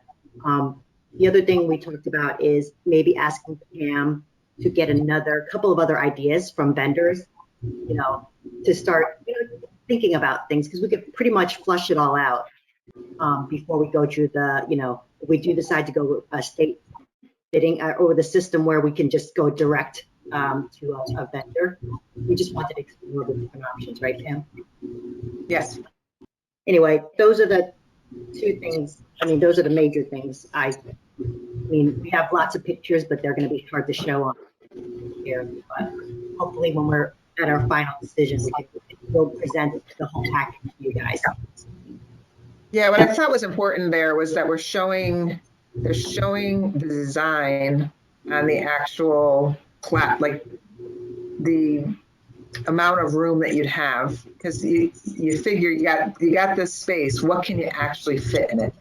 The other thing we talked about is maybe asking Pam to get couple of other ideas from vendors, you know, to start, you know, thinking about things because we could pretty much flush it all out before we go through the, you know, if we do decide to go a state bidding or the system where we can just go direct to a vendor. We just wanted to explore the different options, right, Pam? Yes. Anyway, those are the 2 things. I mean, those are the major things. I mean, we have lots of pictures, but they're going to be hard to show on here. But hopefully when we're at our final decision, we'll present the whole package to you guys. Yeah, what I thought was important there was that they're showing the design on the actual like the amount of room that you'd have, because you figure you got this space, what can you actually fit in it?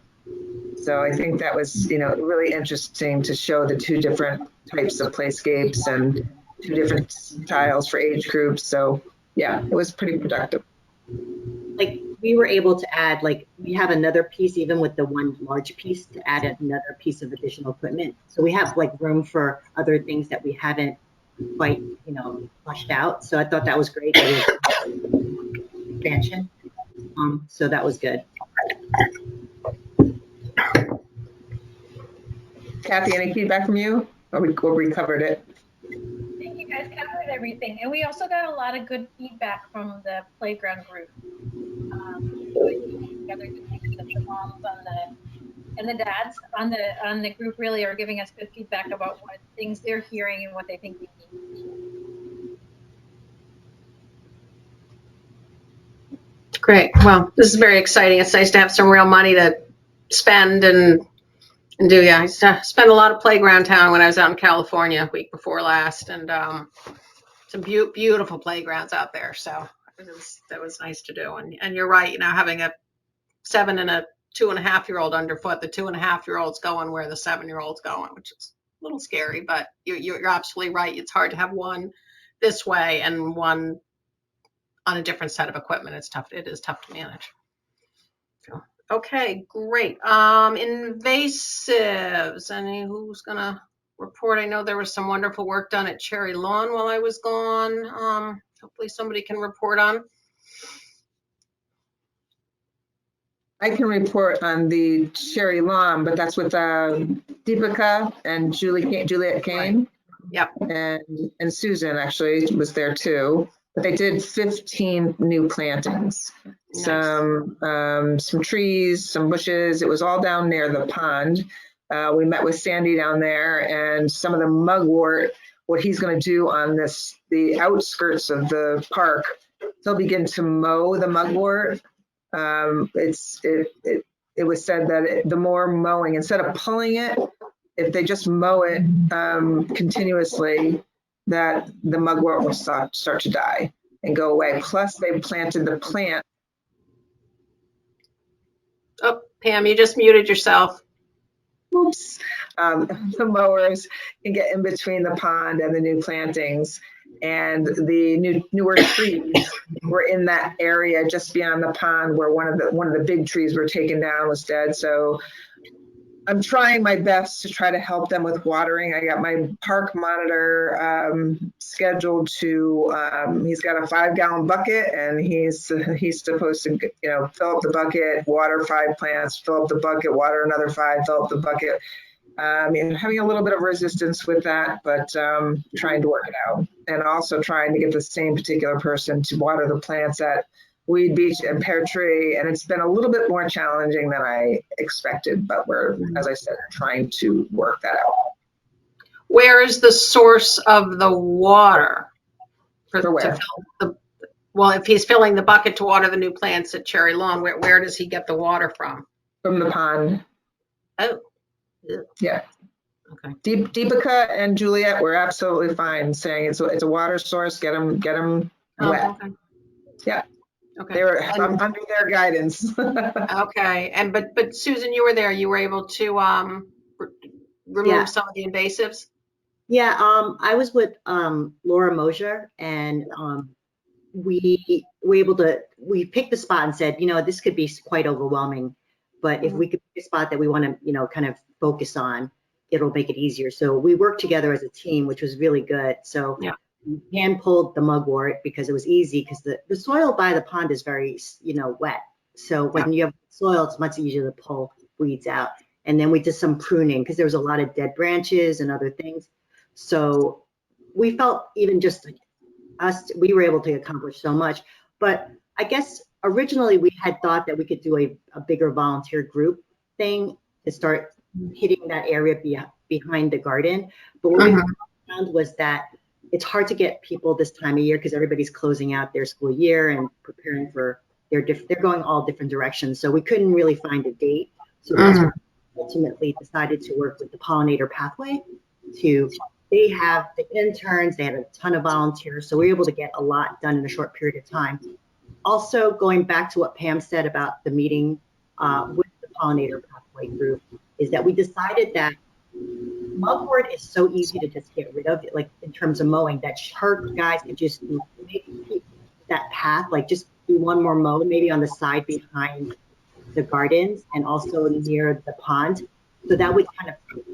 So I think that was, you know, really interesting to show the 2 different types of playscapes and 2 different styles for age groups. So yeah, it was pretty productive. Like we were able to add, like we have another piece, even with the one large piece, to add another piece of additional equipment. So we have like room for other things that we haven't quite, you know, flushed out. So I thought that was great. Expansion. So that was good. Kathy, any feedback from you? Or we covered it? I think you guys covered everything. And we also got a lot of good feedback from the playground group. Together the moms and the dads on the group really are giving us good feedback about what things they're hearing and what they think we need. Great. Well, this is very exciting. It's nice to have some real money to spend and do. Yeah, I used to spend a lot of playground time when I was out in California week before last, and some beautiful playgrounds out there. So that was nice to do. And you're right. You know, having a 7 and a 2.5-year-old underfoot, the 2.5-year-old's going where the 7-year-old's going, which is a little scary. But you're absolutely right. It's hard to have one this way and one on a different set of equipment. It is tough to manage. So, Okay, great. Invasives, who's gonna report? I know there was some wonderful work done at Cherry Lawn while I was gone. Hopefully somebody can report on. I can report on the Cherry Lawn, but that's with Deepika and Juliet Kane. Yep. And Susan actually was there too. But they did 15 new plantings. Nice. Some trees, some bushes. It was all down near the pond. We met with Sandy down there, and some of the mugwort. What he's going to do on the outskirts of the park, he'll begin to mow the mugwort. It was said that the more mowing, instead of pulling it, if they just mow it continuously, that the mugwort will start to die and go away. Plus, they planted the plant. Oh, Pam, you just muted yourself. Oops. The mowers can get in between the pond and the new plantings. And the newer trees were in that area just beyond the pond where one of the big trees were taken down, was dead. So I'm trying my best to try to help them with watering. I got my park monitor scheduled to. He's got a 5-gallon bucket, and he's supposed to fill up the bucket, water 5 plants, fill up the bucket, water another 5, fill up the bucket. Having a little bit of resistance with that, but trying to work it out, and also trying to get the same particular person to water the plants at Weed Beach and Pear Tree, and it's been a little bit more challenging than I expected, but we're, as I said, trying to work that out. Where is the source of the water? For where? Well, if he's filling the bucket to water the new plants at Cherry Lawn, where does he get the water from? From the pond. Oh. Yeah. Okay. Deepika and Juliet were absolutely fine saying it's a water source. Get them wet. Okay. Yeah. Okay. They were under their guidance. Okay. But Susan, you were there. You were able to remove some of the invasives. Yeah. I was with Laura Mosier, and we were able to. We picked the spot and said, this could be quite overwhelming, but if we could pick a spot that we want to, kind of focus on, it'll make it easier. So we worked together as a team, which was really good. So we hand pulled the mugwort because it was easy, because the soil by the pond is very, wet. So when you have soil, it's much easier to pull weeds out. And then we did some pruning because there was a lot of dead branches and other things. So we felt even just us, we were able to accomplish so much. But I guess originally we had thought that we could do a bigger volunteer group thing to start hitting that area behind the garden. But what we found was that it's hard to get people this time of year because everybody's closing out their school year and preparing for they're going all different directions. So we couldn't really find a date. So that's what we ultimately decided to work with the Pollinator Pathway. They have the interns, they have a ton of volunteers. So we were able to get a lot done in a short period of time. Also, going back to what Pam said about the meeting with the Pollinator Pathway group, is that we decided that mugwort is so easy to just get rid of, like in terms of mowing, that her guys could just make that path, like just do one more mow, maybe on the side behind the gardens and also near the pond. So that would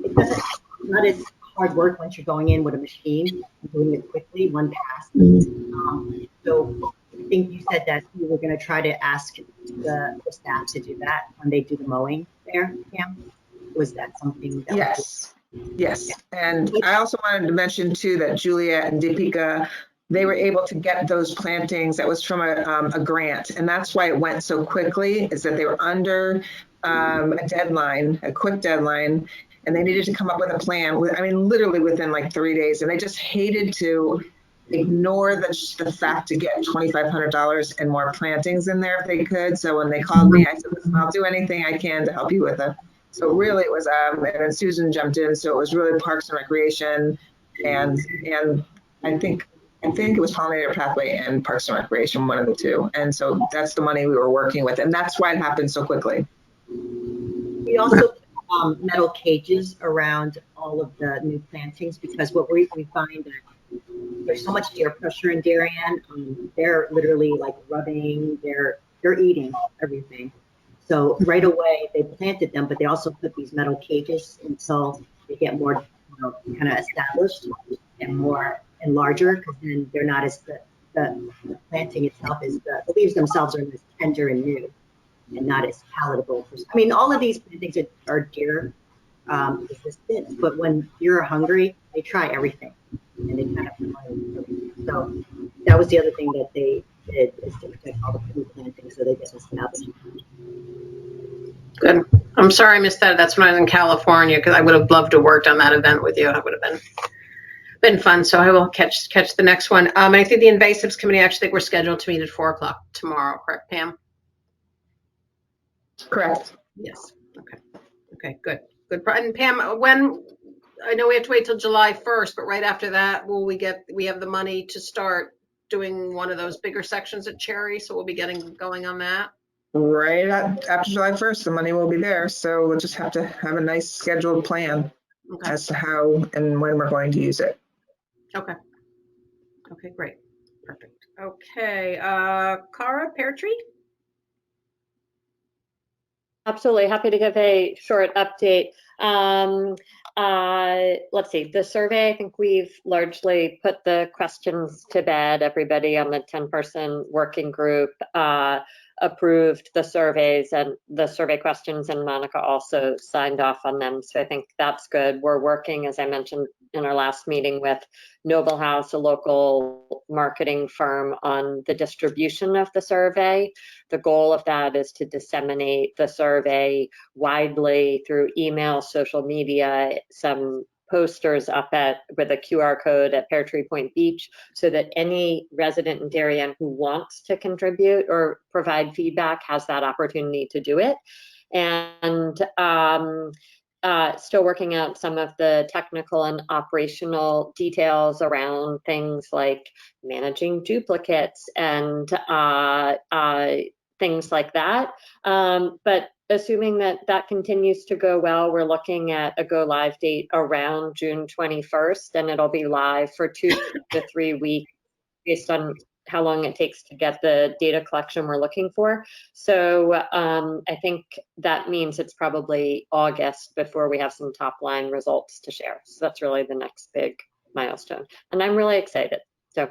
it's not as hard work once you're going in with a machine, doing it quickly, one pass. So I think you said that you were going to try to ask the staff to do that when they do the mowing there, Pam. Was that something that Yes. And I also wanted to mention too that Juliet and Deepika, they were able to get those plantings. That was from a grant, and that's why it went so quickly, is that they were under a deadline, a quick deadline, and they needed to come up with a plan. I mean, literally within like 3 days, and they just hated to ignore the fact to get $2,500 and more plantings in there if they could. So when they called me, I said, listen, I'll do anything I can to help you with it. So really it was, and then Susan jumped in. So it was really Parks and Recreation, and I think it was Pollinator Pathway and Parks and Recreation, one of the two. And so that's the money we were working with, and that's why it happened so quickly. We also put metal cages around all of the new plantings, because what we find that there's so much air pressure in Darien. They're literally like rubbing, they're eating everything. So right away, they planted them, but they also put these metal cages until they get more, kind of established and more and larger, because then they're not as the planting itself is the leaves themselves are as tender and new and not as palatable. I mean, all of these plantings are deer resistant, but when you're hungry, they try everything and they kind of so that was the other thing that they did, is to protect all the food plantings so they get established. Good. I'm sorry I missed that. That's when I was in California, because I would have loved to worked on that event with you. It would have been fun. So I will catch the next one. And I think the invasives committee, actually think we're scheduled to meet at 4:00 tomorrow. Correct, Pam? Correct. Yes. Okay. Okay. Good. Good. And Pam, when, I know we have to wait till July 1st, but right after that, we have the money to start doing one of those bigger sections at Cherry. So we'll be getting going on that. Right after July 1st, the money will be there. So we'll just have to have a nice scheduled plan as to how and when we're going to use it. Okay. Okay, great. Perfect. Okay. Cara, Pear Tree? Absolutely. Happy to give a short update. Let's see, the survey, I think we've largely put the questions to bed. Everybody on the 10-person working group approved the surveys and the survey questions, and Monica also signed off on them. So I think that's good. We're working, as I mentioned in our last meeting, with Noble House, a local marketing firm, on the distribution of the survey. The goal of that is to disseminate the survey widely through email, social media, some posters up with a QR code at Pear Tree Point Beach, so that any resident in Darien who wants to contribute or provide feedback has that opportunity to do it. And still working out some of the technical and operational details around things like managing duplicates and things like that. But assuming that continues to go well, we're looking at a go live date around June 21st, and it'll be live for 2 to 3 weeks based on how long it takes to get the data collection we're looking for. So I think that means it's probably August before we have some top line results to share. So that's really the next big milestone. And I'm really excited. So.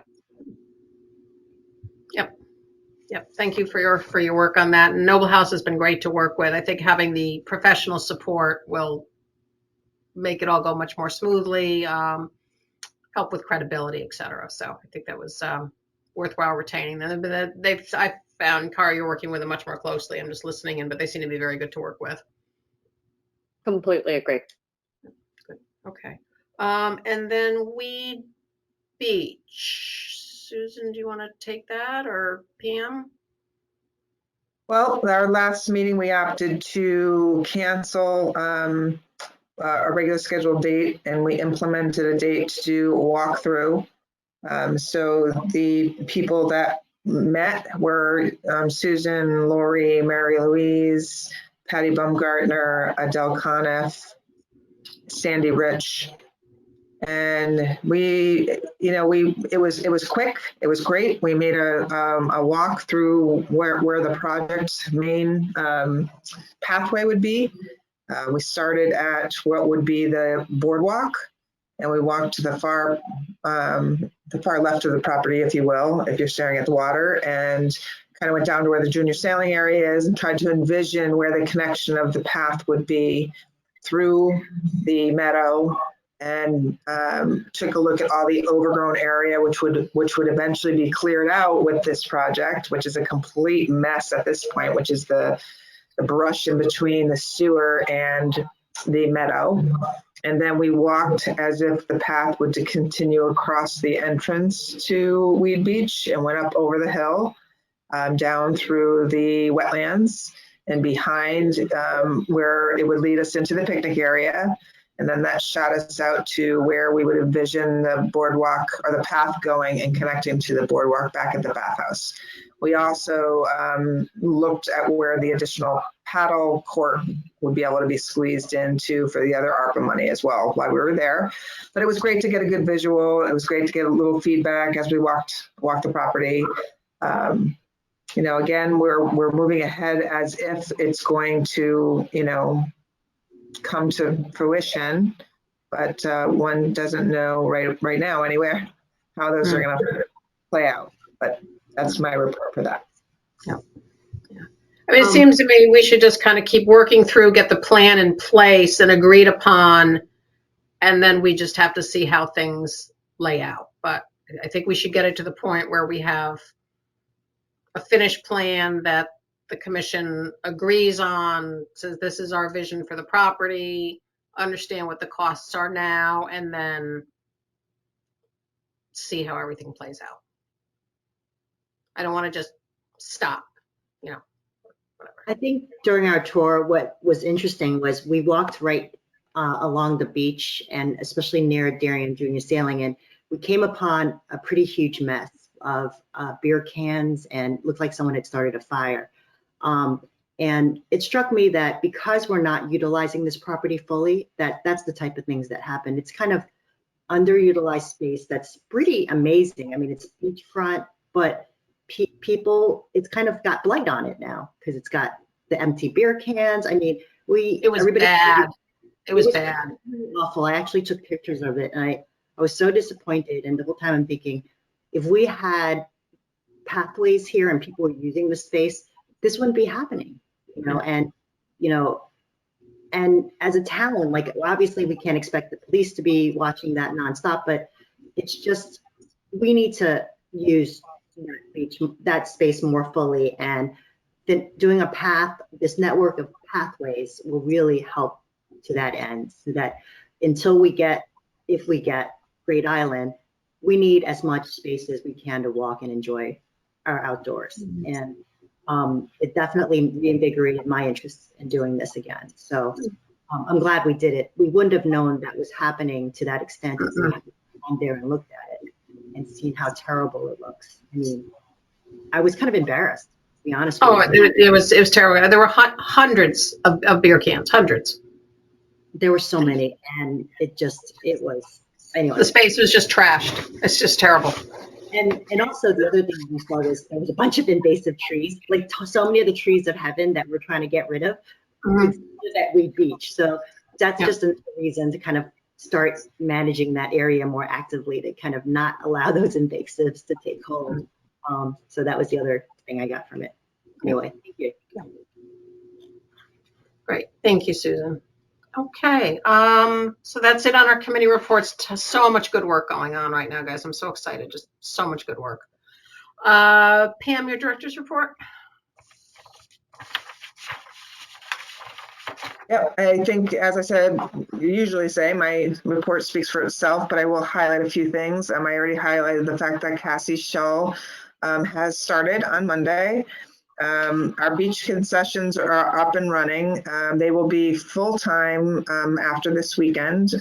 Yep. Thank you for your work on that. And Noble House has been great to work with. I think having the professional support will make it all go much more smoothly, help with credibility, et cetera. So I think that was worthwhile retaining them. I found, Cara, you're working with them much more closely. I'm just listening in, but they seem to be very good to work with. Completely agree. Good. Okay. And then Weed Beach. Susan, do you want to take that, or Pam? Well, our last meeting, we opted to cancel a regular scheduled date, and we implemented a date to do a walkthrough. So the people that met were Susan, Lori, Mary Louise, Patty Baumgartner, Adele Conniff, Sandy Rich. And it was quick. It was great. We made a walk through where the project's main pathway would be. We started at what would be the boardwalk, and we walked to the far left of the property, if you will, if you're staring at the water, and kind of went down to where the junior sailing area is and tried to envision where the connection of the path would be through the meadow, and took a look at all the overgrown area, which would eventually be cleared out with this project, which is a complete mess at this point, which is the brush in between the sewer and the meadow. And then we walked as if the path would continue across the entrance to Weed Beach and went up over the hill, down through the wetlands and behind where it would lead us into the picnic area. And then that shot us out to where we would envision the boardwalk or the path going and connecting to the boardwalk back at the bathhouse. We also looked at where the additional paddle court would be able to be squeezed into for the other ARPA money as well while we were there. But it was great to get a good visual. It was great to get a little feedback as we walked the property. again, we're moving ahead as if it's going to, come to fruition, but one doesn't know right now anywhere how those are going to play out. But that's my report for that. I mean, it seems to me we should just kind of keep working through, get the plan in place and agreed upon, and then we just have to see how things lay out. But I think we should get it to the point where we have a finished plan that the commission agrees on, says this is our vision for the property, understand what the costs are now, and then see how everything plays out. I don't want to just stop, whatever. I think during our tour, what was interesting was we walked right along the beach, and especially near Darien Junior Sailing, and we came upon a pretty huge mess of beer cans, and looked like someone had started a fire. And it struck me that because we're not utilizing this property fully, that's the type of things that happen. It's kind of underutilized space that's pretty amazing. I mean, it's beachfront, but people, it's kind of got blight on it now because it's got the empty beer cans. I mean, it was bad. It was bad. Awful. I actually took pictures of it, and I was so disappointed. And the whole time I'm thinking, if we had pathways here and people were using the space, this wouldn't be happening, and as a town, like, obviously we can't expect the police to be watching that nonstop, but it's just, we need to use that space more fully, and then doing a path, this network of pathways will really help to that end, so that until if we get Great Island, we need as much space as we can to walk and enjoy our outdoors. And it definitely reinvigorated my interest in doing this again. So I'm glad we did it. We wouldn't have known that was happening to that extent if we hadn't gone there and looked at it and seen how terrible it looks. I mean, I was kind of embarrassed, to be honest with you. It was terrible. There were hundreds of beer cans, hundreds. There were so many, and it was, anyway. The space was just trashed. It's just terrible. And also the other thing we saw was there was a bunch of invasive trees, like so many of the trees of heaven that we're trying to get rid of at Weed Beach. So that's just another reason to kind of start managing that area more actively, to kind of not allow those invasives to take hold. So that was the other thing I got from it. Anyway, thank you. Great. Thank you, Susan. Okay, so that's it on our committee reports. So much good work going on right now, guys. I'm so excited, just so much good work. Pam, your director's report? Yeah, I think, as I said, you usually say, my report speaks for itself, but I will highlight a few things. I already highlighted the fact that Cassie Shull has started on Monday. Our beach concessions are up and running. They will be full-time after this weekend,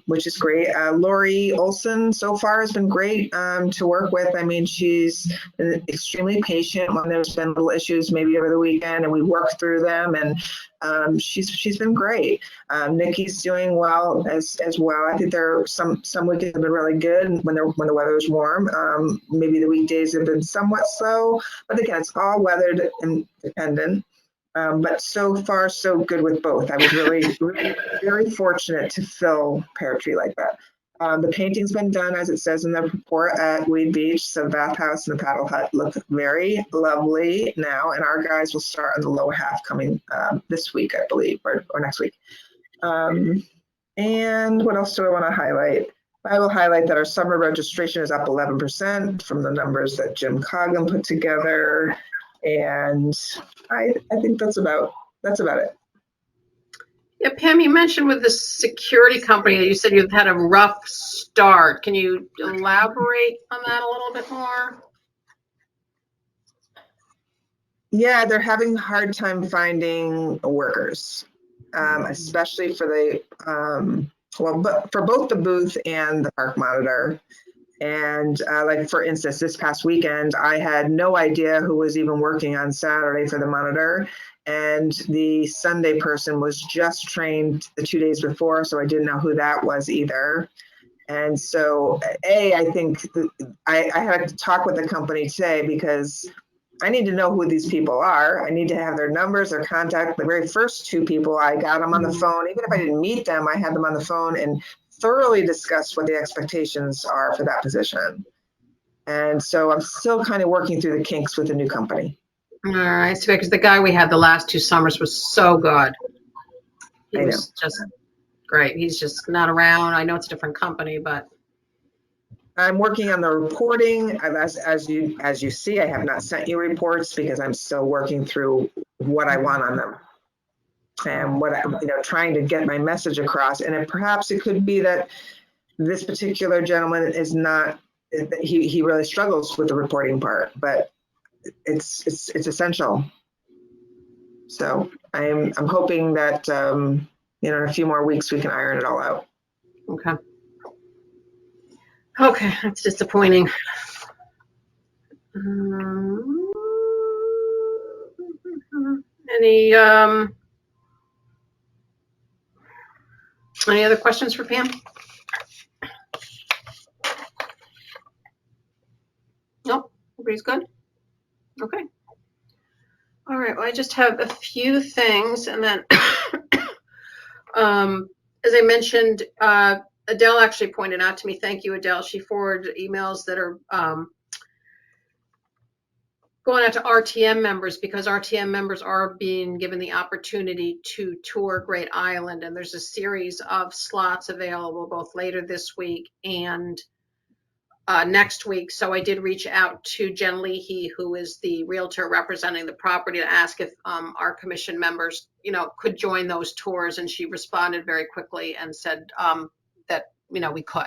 which is great. Lori Olson so far has been great to work with. I mean, she's been extremely patient when there's been little issues maybe over the weekend, and we work through them, and she's been great. Nikki's doing well as well. I think there are some weekends have been really good when the weather is warm. Maybe the weekdays have been somewhat slow, but again, it's all weather dependent. But so far, so good with both. I was really very fortunate to fill Pear Tree like that. The painting's been done, as it says in the report, at Weed Beach. So the bathhouse and the paddle hut look very lovely now, and our guys will start on the lower half coming this week, I believe, or next week. And what else do I want to highlight? I will highlight that our summer registration is up 11% from the numbers that Jim Coghlan put together. And I think that's about it. Yeah, Pam, you mentioned with the security company that you said you've had a rough start. Can you elaborate on that a little bit more? Yeah, they're having a hard time finding workers, especially for for both the booth and the park monitor. And like, for instance, this past weekend, I had no idea who was even working on Saturday for the monitor. And the Sunday person was just trained the 2 days before, so I didn't know who that was either. And so, I think I had to talk with the company today, because I need to know who these people are. I need to have their numbers, their contact. The very first two people, I got them on the phone. Even if I didn't meet them, I had them on the phone and thoroughly discussed what the expectations are for that position. And so I'm still kind of working through the kinks with the new company. All right, so because the guy we had the last 2 summers was so good. He I know. was just great. He's just not around. I know it's a different company, but I'm working on the reporting. As you see, I have not sent you reports because I'm still working through what I want on them and what I'm, trying to get my message across. And perhaps it could be that this particular gentleman is not. He really struggles with the reporting part, but it's essential. So I'm hoping that in a few more weeks we can iron it all out. okay. Okay, that's disappointing. Any other questions for Pam? Nope, everybody's good? Okay. All right, well, I just have a few things, and then as I mentioned, Adele actually pointed out to me, thank you, Adele. She forwarded emails that are going out to RTM members because RTM members are being given the opportunity to tour Great Island. And there's a series of slots available both later this week and next week. So I did reach out to Jen Leahy, who is the realtor representing the property, to ask if our commission members, could join those tours. And she responded very quickly and said that, we could.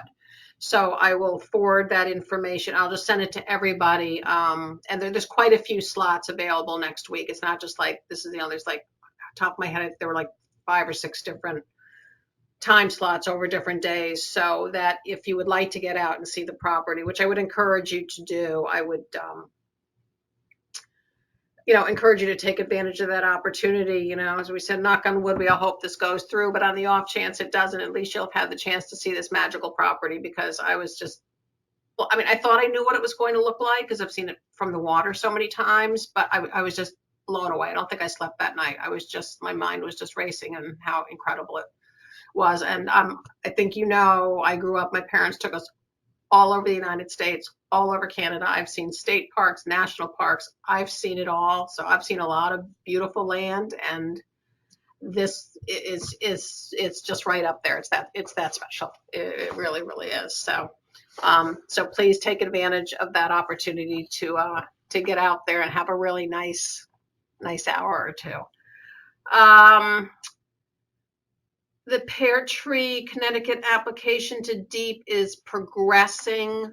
So I will forward that information. I'll just send it to everybody. And there's quite a few slots available next week. It's not just like, this is, there's like, top of my head, there were like 5 or 6 different time slots over different days. So that if you would like to get out and see the property, which I would encourage you to do, I would, encourage you to take advantage of that opportunity. As we said, knock on wood, we all hope this goes through, but on the off chance it doesn't, at least you'll have the chance to see this magical property, because I was just, I thought I knew what it was going to look like because I've seen it from the water so many times, but I was just blown away. I don't think I slept that night. My mind was just racing and how incredible it was. And I think, I grew up, my parents took us all over the United States, all over Canada. I've seen state parks, national parks. I've seen it all. So I've seen a lot of beautiful land, and this it's just right up there. It's that special. It really, really is. So, so please take advantage of that opportunity to get out there and have a really nice hour or two. The Pear Tree, Connecticut application to DEEP is progressing.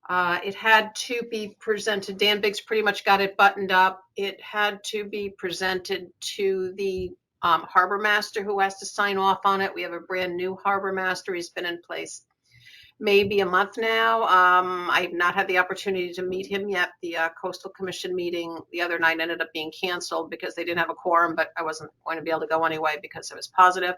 It had to be presented. Dan Biggs pretty much got it buttoned up. It had to be presented to the harbor master, who has to sign off on it. We have a brand new harbor master. He's been in place maybe a month now. I've not had the opportunity to meet him yet. The Coastal Commission meeting the other night ended up being canceled because they didn't have a quorum, but I wasn't going to be able to go anyway because it was positive.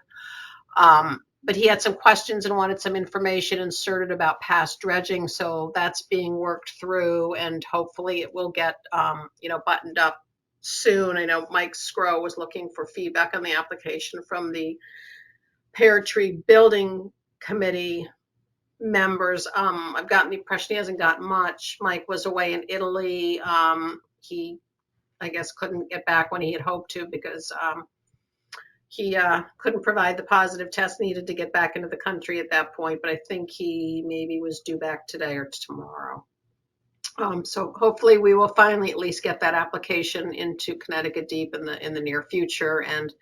But he had some questions and wanted some information inserted about past dredging. So that's being worked through, and hopefully it will get, buttoned up soon. I know Mike Scrow was looking for feedback on the application from the Pear Tree Building Committee members. I've gotten the impression he hasn't gotten much. Mike was away in Italy. He, I guess, couldn't get back when he had hoped to because he couldn't provide the positive test needed to get back into the country at that point, but I think he maybe was due back today or tomorrow. So hopefully we will finally at least get that application into Connecticut DEEP in the near future. And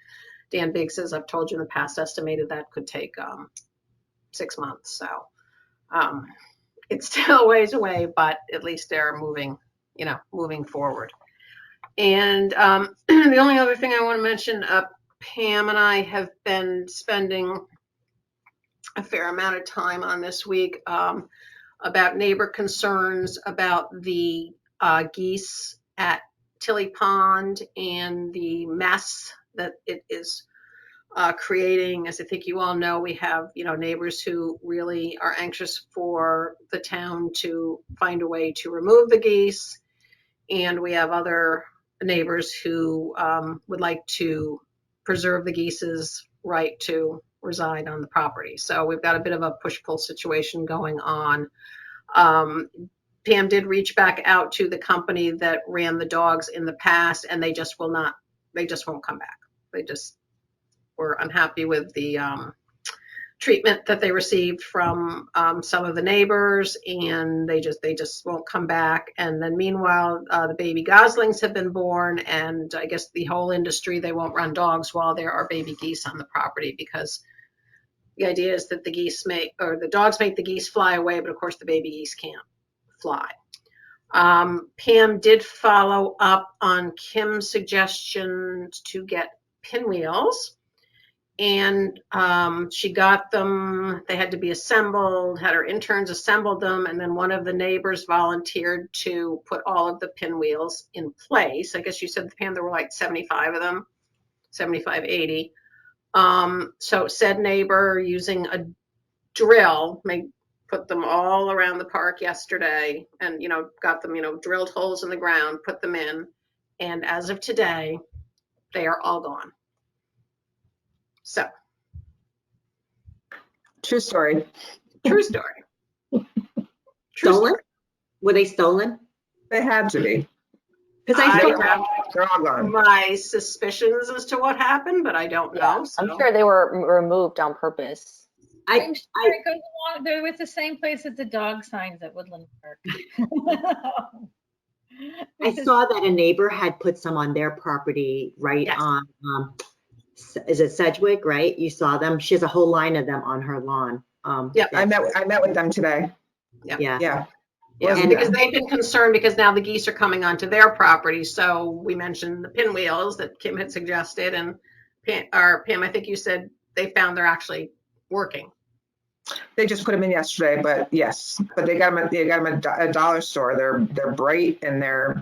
Dan Biggs, as I've told you in the past, estimated that could take 6 months. So it's still a ways away, but at least they're moving forward. And the only other thing I want to mention, Pam and I have been spending a fair amount of time on this week about neighbor concerns about the geese at Tilly Pond and the mess that it is creating. As I think you all know, we have neighbors who really are anxious for the town to find a way to remove the geese. and we have other neighbors who would like to preserve the geese's right to reside on the property. So we've got a bit of a push-pull situation going on. Pam did reach back out to the company that ran the dogs in the past, and they just won't come back. They just were unhappy with the treatment that they received from some of the neighbors, and they just won't come back. And then meanwhile, the baby goslings have been born, and I guess the whole industry, they won't run dogs while there are baby geese on the property, because the idea is that the dogs make the geese fly away, but of course the baby geese can't fly. Pam did follow up on Kim's suggestion to get pinwheels, and she got them. They had to be assembled, had her interns assembled them, and then one of the neighbors volunteered to put all of the pinwheels in place. I guess you said, Pam, there were like 75 of them, 75, 80. So said neighbor, using a drill, put them all around the park yesterday, and got them, drilled holes in the ground, put them in, and as of today, they are all gone. So, True story. true story. Stolen? Were they stolen? They had to be. Because I I have They're all gone. my suspicions as to what happened, but I don't know. I'm sure they were removed on purpose. I'm sure it goes along. They're with the same place as the dog signs at Woodland Park. I saw that a neighbor had put some on their property right Yes. on, is it Sedgwick, right? You saw them? She has a whole line of them on her lawn. Yeah, I met with them today. Yeah. Yeah. Yeah. Yeah, And- because they've been concerned because now the geese are coming onto their property. So we mentioned the pinwheels that Kim had suggested, and Pam, I think you said they found they're actually working. They just put them in yesterday, but yes, but they got them at a dollar store. They're bright and they're,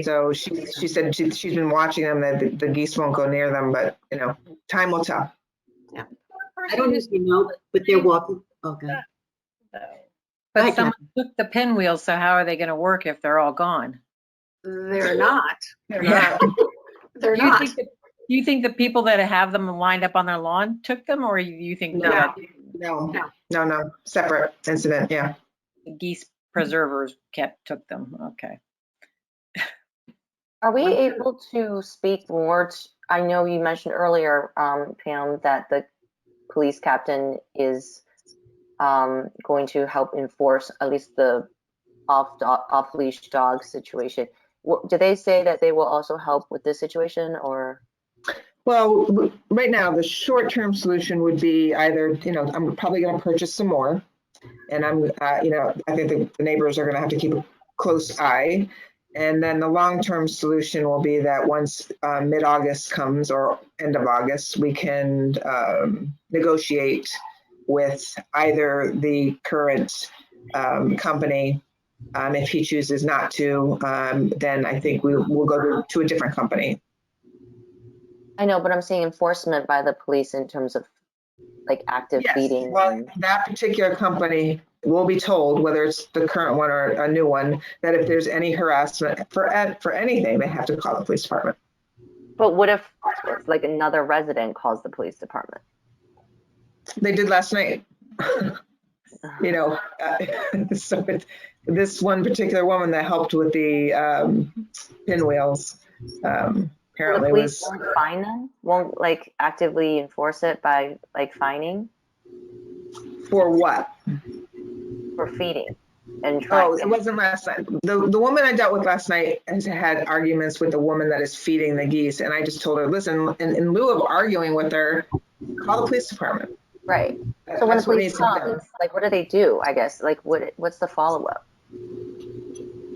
so she said she's been watching them, that the geese won't go near them, but time will tell. Yeah. I don't know if you know, but they're walking. Okay. But Right, someone took the pinwheels, so how are they going to work if they're all gone? They're not. They're Yeah. not. They're Do you not. think that- do you think the people that have them lined up on their lawn took them, or you think that No, separate incident. Yeah. the geese preservers took them? Okay. Are we able to speak more? I know you mentioned earlier, Pam, that the police captain is going to help enforce at least the off-leash dog situation. Did they say that they will also help with this situation, or? Well, right now, the short-term solution would be either, I'm probably going to purchase some more. And I think the neighbors are going to have to keep a close eye. And then the long-term solution will be that once mid-August comes, or end of August, we can negotiate with either the current company. If he chooses not to, then I think we'll go to a different company. I know, but I'm saying enforcement by the police in terms of like active feeding. Well, that particular company will be told, whether it's the current one or a new one, that if there's any harassment for anything, they have to call the police department. But what if like another resident calls the police department? They did last night. So this one particular woman that helped with the pinwheels apparently the police was. won't fine them? Won't like actively enforce it by like fining? For what? For feeding and Oh, it wasn't last night. The woman I dealt with last night has had arguments with the woman that is feeding the geese, and I just told her, listen, in lieu of arguing with her, call the police department. Right. So when the police come, like, what do they do? I guess, like, what's the follow-up?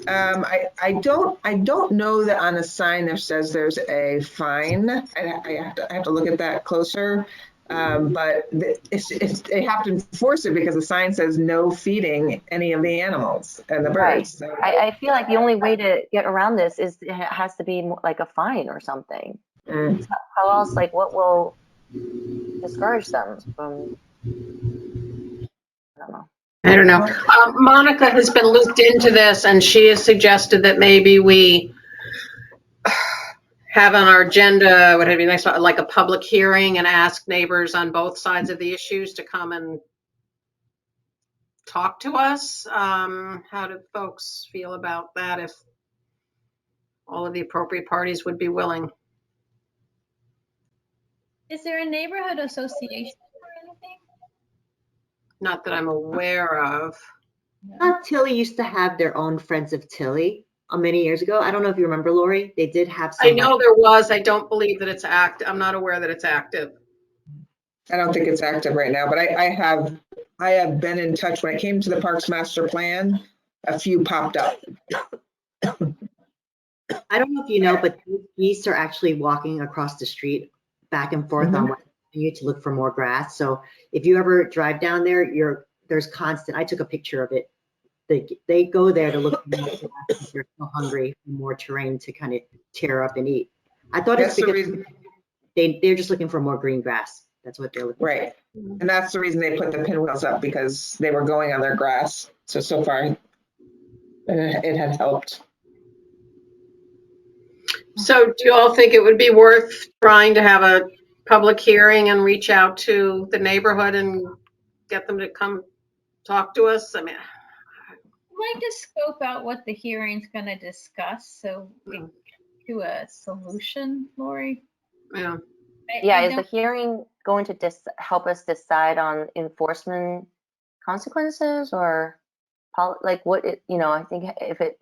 I don't know that on a sign there says there's a fine. I have to look at that closer. But they have to enforce it because the sign says no feeding any of the animals and the birds. Right. So, I feel like the only way to get around this is it has to be like a fine or something. How else? Like, what will discourage them from? I don't know. I don't know. Monica has been looped into this, and she has suggested that maybe we have on our agenda, what would be nice, like a public hearing, and ask neighbors on both sides of the issues to come and talk to us. How do folks feel about that, if all of the appropriate parties would be willing? Is there a neighborhood association or anything? Not that I'm aware of. Tilly used to have their own Friends of Tilly many years ago. I don't know if you remember, Lori. They did have some. I know there was. I don't believe that it's active. I'm not aware that it's active. I don't think it's active right now, but I have been in touch. When it came to the Parks Master Plan, a few popped up. I don't know if you know, but geese are actually walking across the street back and forth on West Avenue to look for more grass. So if you ever drive down there, there's constant. I took a picture of it. They go there to look for more grass because they're so hungry for more terrain to kind of tear up and eat. I thought it's because they're just looking for more green grass. That's what they're looking for. Right. And that's the reason they put the pinwheels up, because they were going on their grass. So far, it had helped. So do you all think it would be worth trying to have a public hearing and reach out to the neighborhood and get them to come talk to us? I mean, I'd like to scope out what the hearing's going to discuss, so we can do a solution, Lori. yeah. Yeah, is the hearing going to help us decide on enforcement consequences, or like what it, I think if it,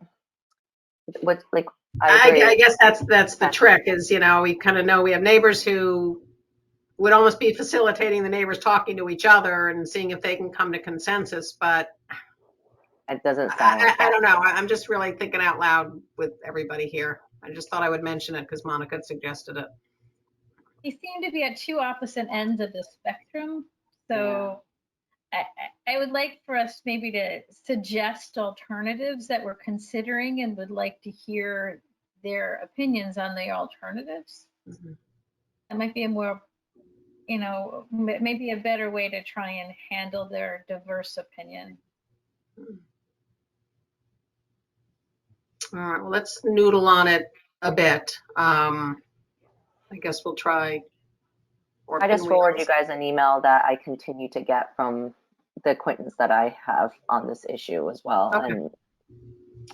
what, like, I guess that's the trick is, we kind of know we have neighbors who would almost be facilitating the neighbors talking to each other and seeing if they can come to consensus, but it doesn't sound like I don't know. I'm just really thinking out loud with everybody here. I just thought I would mention it because Monica had suggested it. They seem to be at two opposite ends of the spectrum. So I would like for us maybe to suggest alternatives that we're considering and would like to hear their opinions on the alternatives. Mm-hmm. That might be a more, maybe a better way to try and handle their diverse opinion. All right, well, let's noodle on it a bit. I guess we'll try. I just forward you guys an email that I continue to get from the acquaintance that I have on this issue as well. Okay. And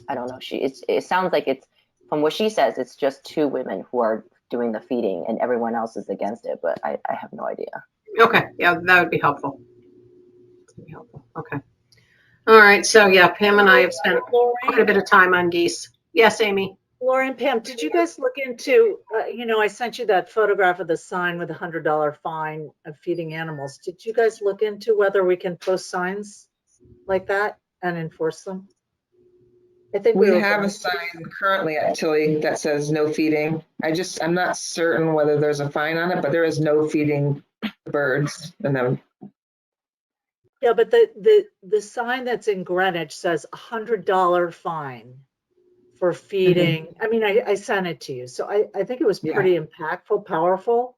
I don't know, it sounds like it's, from what she says, it's just two women who are doing the feeding and everyone else is against it, but I have no idea. Okay, yeah, that would be helpful. Okay. All right, so yeah, Pam and I have spent quite a bit of time on geese. Yes, Amy? Laura and Pam, did you guys look into, I sent you that photograph of the sign with a $100 fine of feeding animals. Did you guys look into whether we can post signs like that and enforce them? I think we have a sign currently at Tilly that says no feeding. I'm not certain whether there's a fine on it, but there is no feeding birds in them. Yeah, but the sign that's in Greenwich says $100 fine for feeding. I mean, I sent it to you. So I think it was pretty impactful, powerful.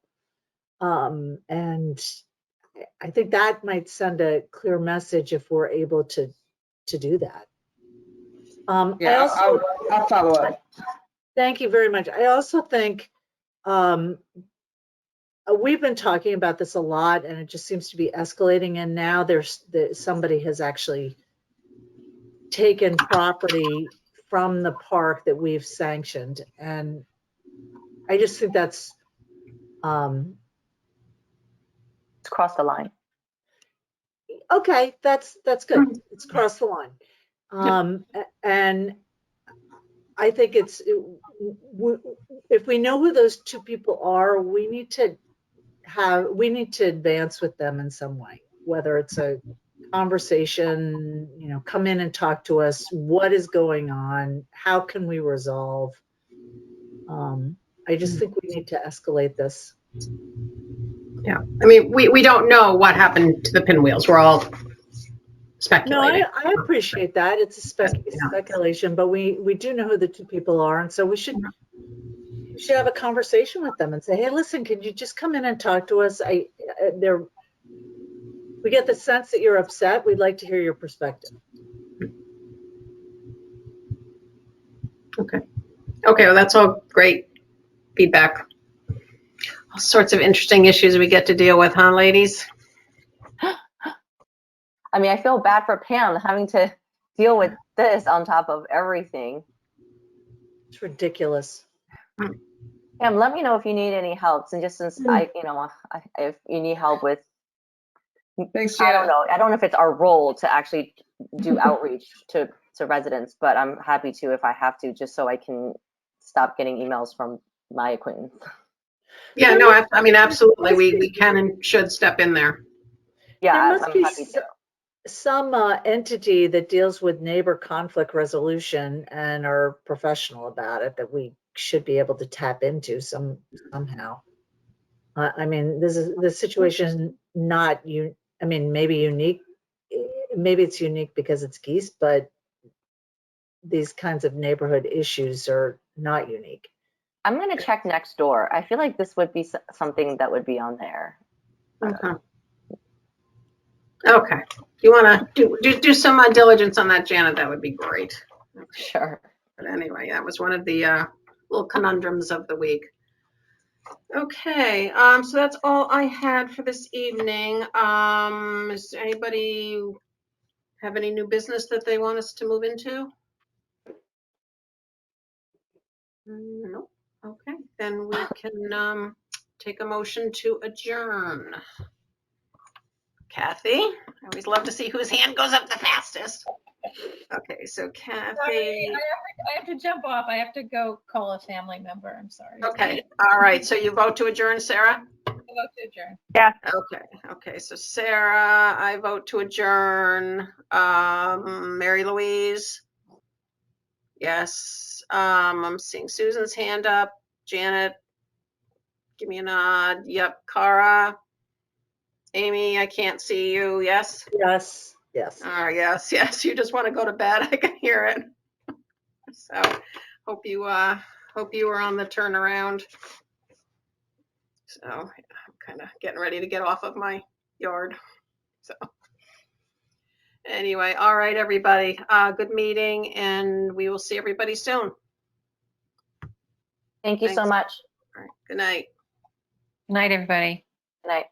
And I think that might send a clear message if we're able to do that. I'll follow up. Thank you very much. I also think we've been talking about this a lot and it just seems to be escalating. And now somebody has actually taken property from the park that we've sanctioned. And I just think that's it's crossed the line. Okay, that's good. It's crossed the line. And I think if we know who those two people are, we need to advance with them in some way, whether it's a conversation, come in and talk to us. What is going on? How can we resolve? I just think we need to escalate this. Yeah, I mean, we don't know what happened to the pinwheels. We're all speculating. No, I appreciate that. It's a speculation, but we do know who the two people are, and so we should have a conversation with them and say, hey, listen, can you just come in and talk to us? We get the sense that you're upset. We'd like to hear your perspective. Okay. Okay, well, that's all great feedback. All sorts of interesting issues we get to deal with, huh, ladies? I mean, I feel bad for Pam having to deal with this on top of everything. It's ridiculous. Pam, let me know if you need any help. And just since if you need help with, Thanks, I don't Janet. know. I don't know if it's our role to actually do outreach to residents, but I'm happy to if I have to, just so I can stop getting emails from my acquaintance. Yeah, no, I mean, absolutely. We can and should step in there. Yeah, There must I'm be happy to. some entity that deals with neighbor conflict resolution and are professional about it that we should be able to tap into somehow. I mean, the situation not you. I mean, maybe unique. Maybe it's unique because it's Geese, but these kinds of neighborhood issues are not unique. I'm gonna check next door. I feel like this would be something that would be on there. Okay. Okay. You want to do some diligence on that, Janet? That would be great. Sure. But anyway, that was one of the little conundrums of the week. Okay, so that's all I had for this evening. Does anybody have any new business that they want us to move into? No. Okay, then we can take a motion to adjourn. Kathy, I always love to see whose hand goes up the fastest. Okay, so Sorry, Kathy. I have to jump off. I have to go call a family member. I'm sorry. Okay, all right. So you vote to adjourn, Sarah? I vote to adjourn. Yeah. Okay. So Sarah, I vote to adjourn. Mary Louise? Yes. I'm seeing Susan's hand up. Janet, give me a nod. Yep. Cara? Amy, I can't see you. Yes? Yes. Yes. Yes. You just want to go to bed. I can hear it. So hope you are on the turnaround. So I'm kind of getting ready to get off of my yard. So anyway, all right, everybody. Good meeting, and we will see everybody soon. Thank you so Thanks. much. All right. Good night. Good night, everybody. Good night.